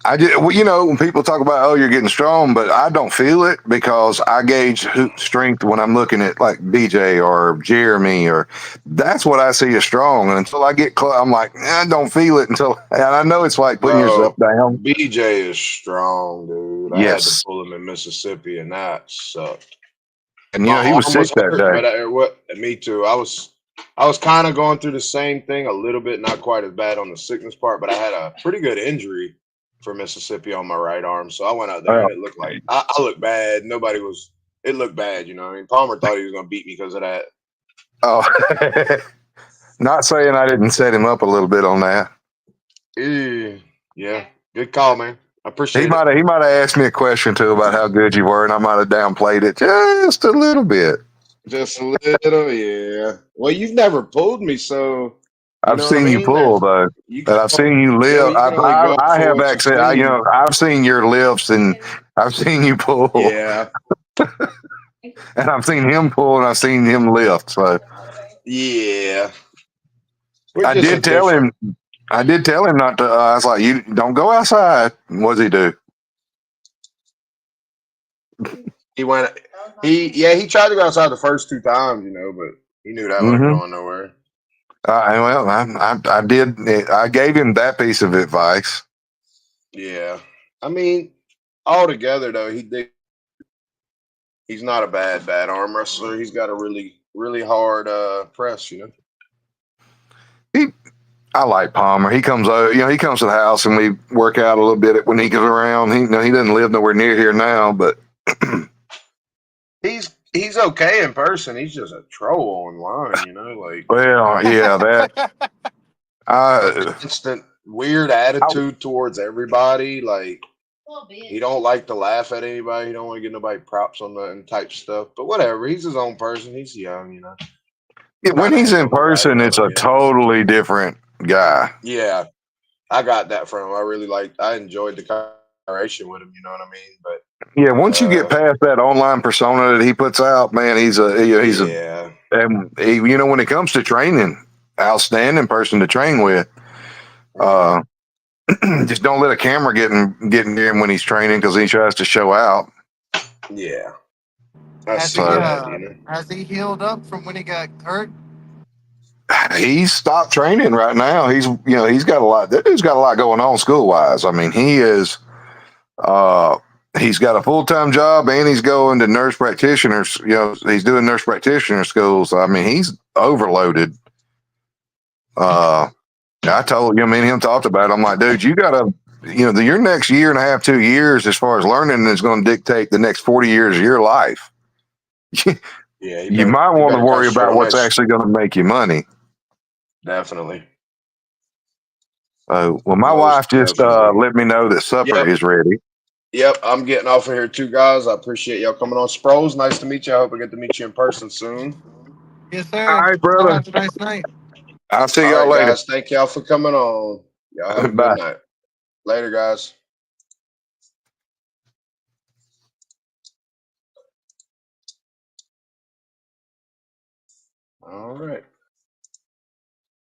I did, well, when people talk about, oh, you're getting strong, but I don't feel it because I gauge strength when I'm looking at like BJ or Jeremy, or that's what I see as strong. And until I get close, I'm like, I don't feel it until, and I know it's like putting yourself Bro, down. BJ is strong, dude. I had to Yes. pull him in Mississippi, and that sucked. And, My he was arm sick was that hurt, day. but me too. I was kind of going through the same thing a little bit, not quite as bad on the sickness part, but I had a pretty good injury for Mississippi on my right arm. So I went out there Well, and it looked like I looked bad. Nobody was. It looked bad, I mean, Palmer thought he was gonna beat me because of that. oh, not saying I didn't set him up a little bit on that. Yeah, good call, man. I appreciate it. He might have asked me a question too about how good you were, and I might have downplayed it just a little bit. Just a little, yeah. Well, you've never pulled me, so you I've know what I seen you mean. pull though, You and can, I've seen you live. you can only go off I for have what you've access. seen. I've seen your lifts, and I've seen you pull, Yeah, and I've seen him pull, and I've seen him lift. So yeah. We're I just a did tell different. him. I did tell him not to. I was like, "You don't go outside." What does he do? He went. He tried to go outside the first two times, but he knew that wasn't Mm-hmm. going nowhere. Well, I did. I gave him that piece of advice. Yeah, I mean, altogether though, he's not a bad arm wrestler. He's got a really really hard press. He I like Palmer. He comes over, he comes to the house and we work out a little bit when he goes around. He doesn't live nowhere near here now, but He's okay in person. He's just a troll online, like well, yeah, that I instant weird attitude towards everybody. Like he don't like to laugh at anybody. He don't want to get nobody props on nothing type stuff. But whatever. He's his own person. He's young. when Trying to he's hang in on nobody person, it's though. a totally different guy. Yeah. I got that from him. I enjoyed the conversation with him. You know what I mean? But Yeah, once you get past that online persona that he puts out, man, he's a yeah. and he, when it comes to training, outstanding person to train with. Mhm. Just don't let a camera get near him when he's training because he tries to show out. Yeah. I Has see he that. has he healed up from when he got hurt? He's stopped training right now. He's got a lot. That dude's got a lot going on school wise. I mean, he is. He's got a full time job and he's going to nurse practitioners. He's doing nurse practitioner schools. I mean, he's overloaded. I told me and him talked about it. I'm like, dude, you gotta, your next year and a half, 2 years, as far as learning, is going to dictate the next 40 years of your life. Yeah. You might He want to better worry concentrate about on what's that. actually going to make you money. Definitely. Well, my wife Most just definitely. let me know that supper Yep. is ready. Yep. I'm getting off of here too, guys. I appreciate y'all coming on. Sproles, nice to meet you. I hope I get to meet you in person soon. Yes, All sir. right, Y'all brother. have a nice night. I'll see All y'all right, later. guys. Thank y'all for coming on. Y'all have a good Bye. night. Later, guys. All right.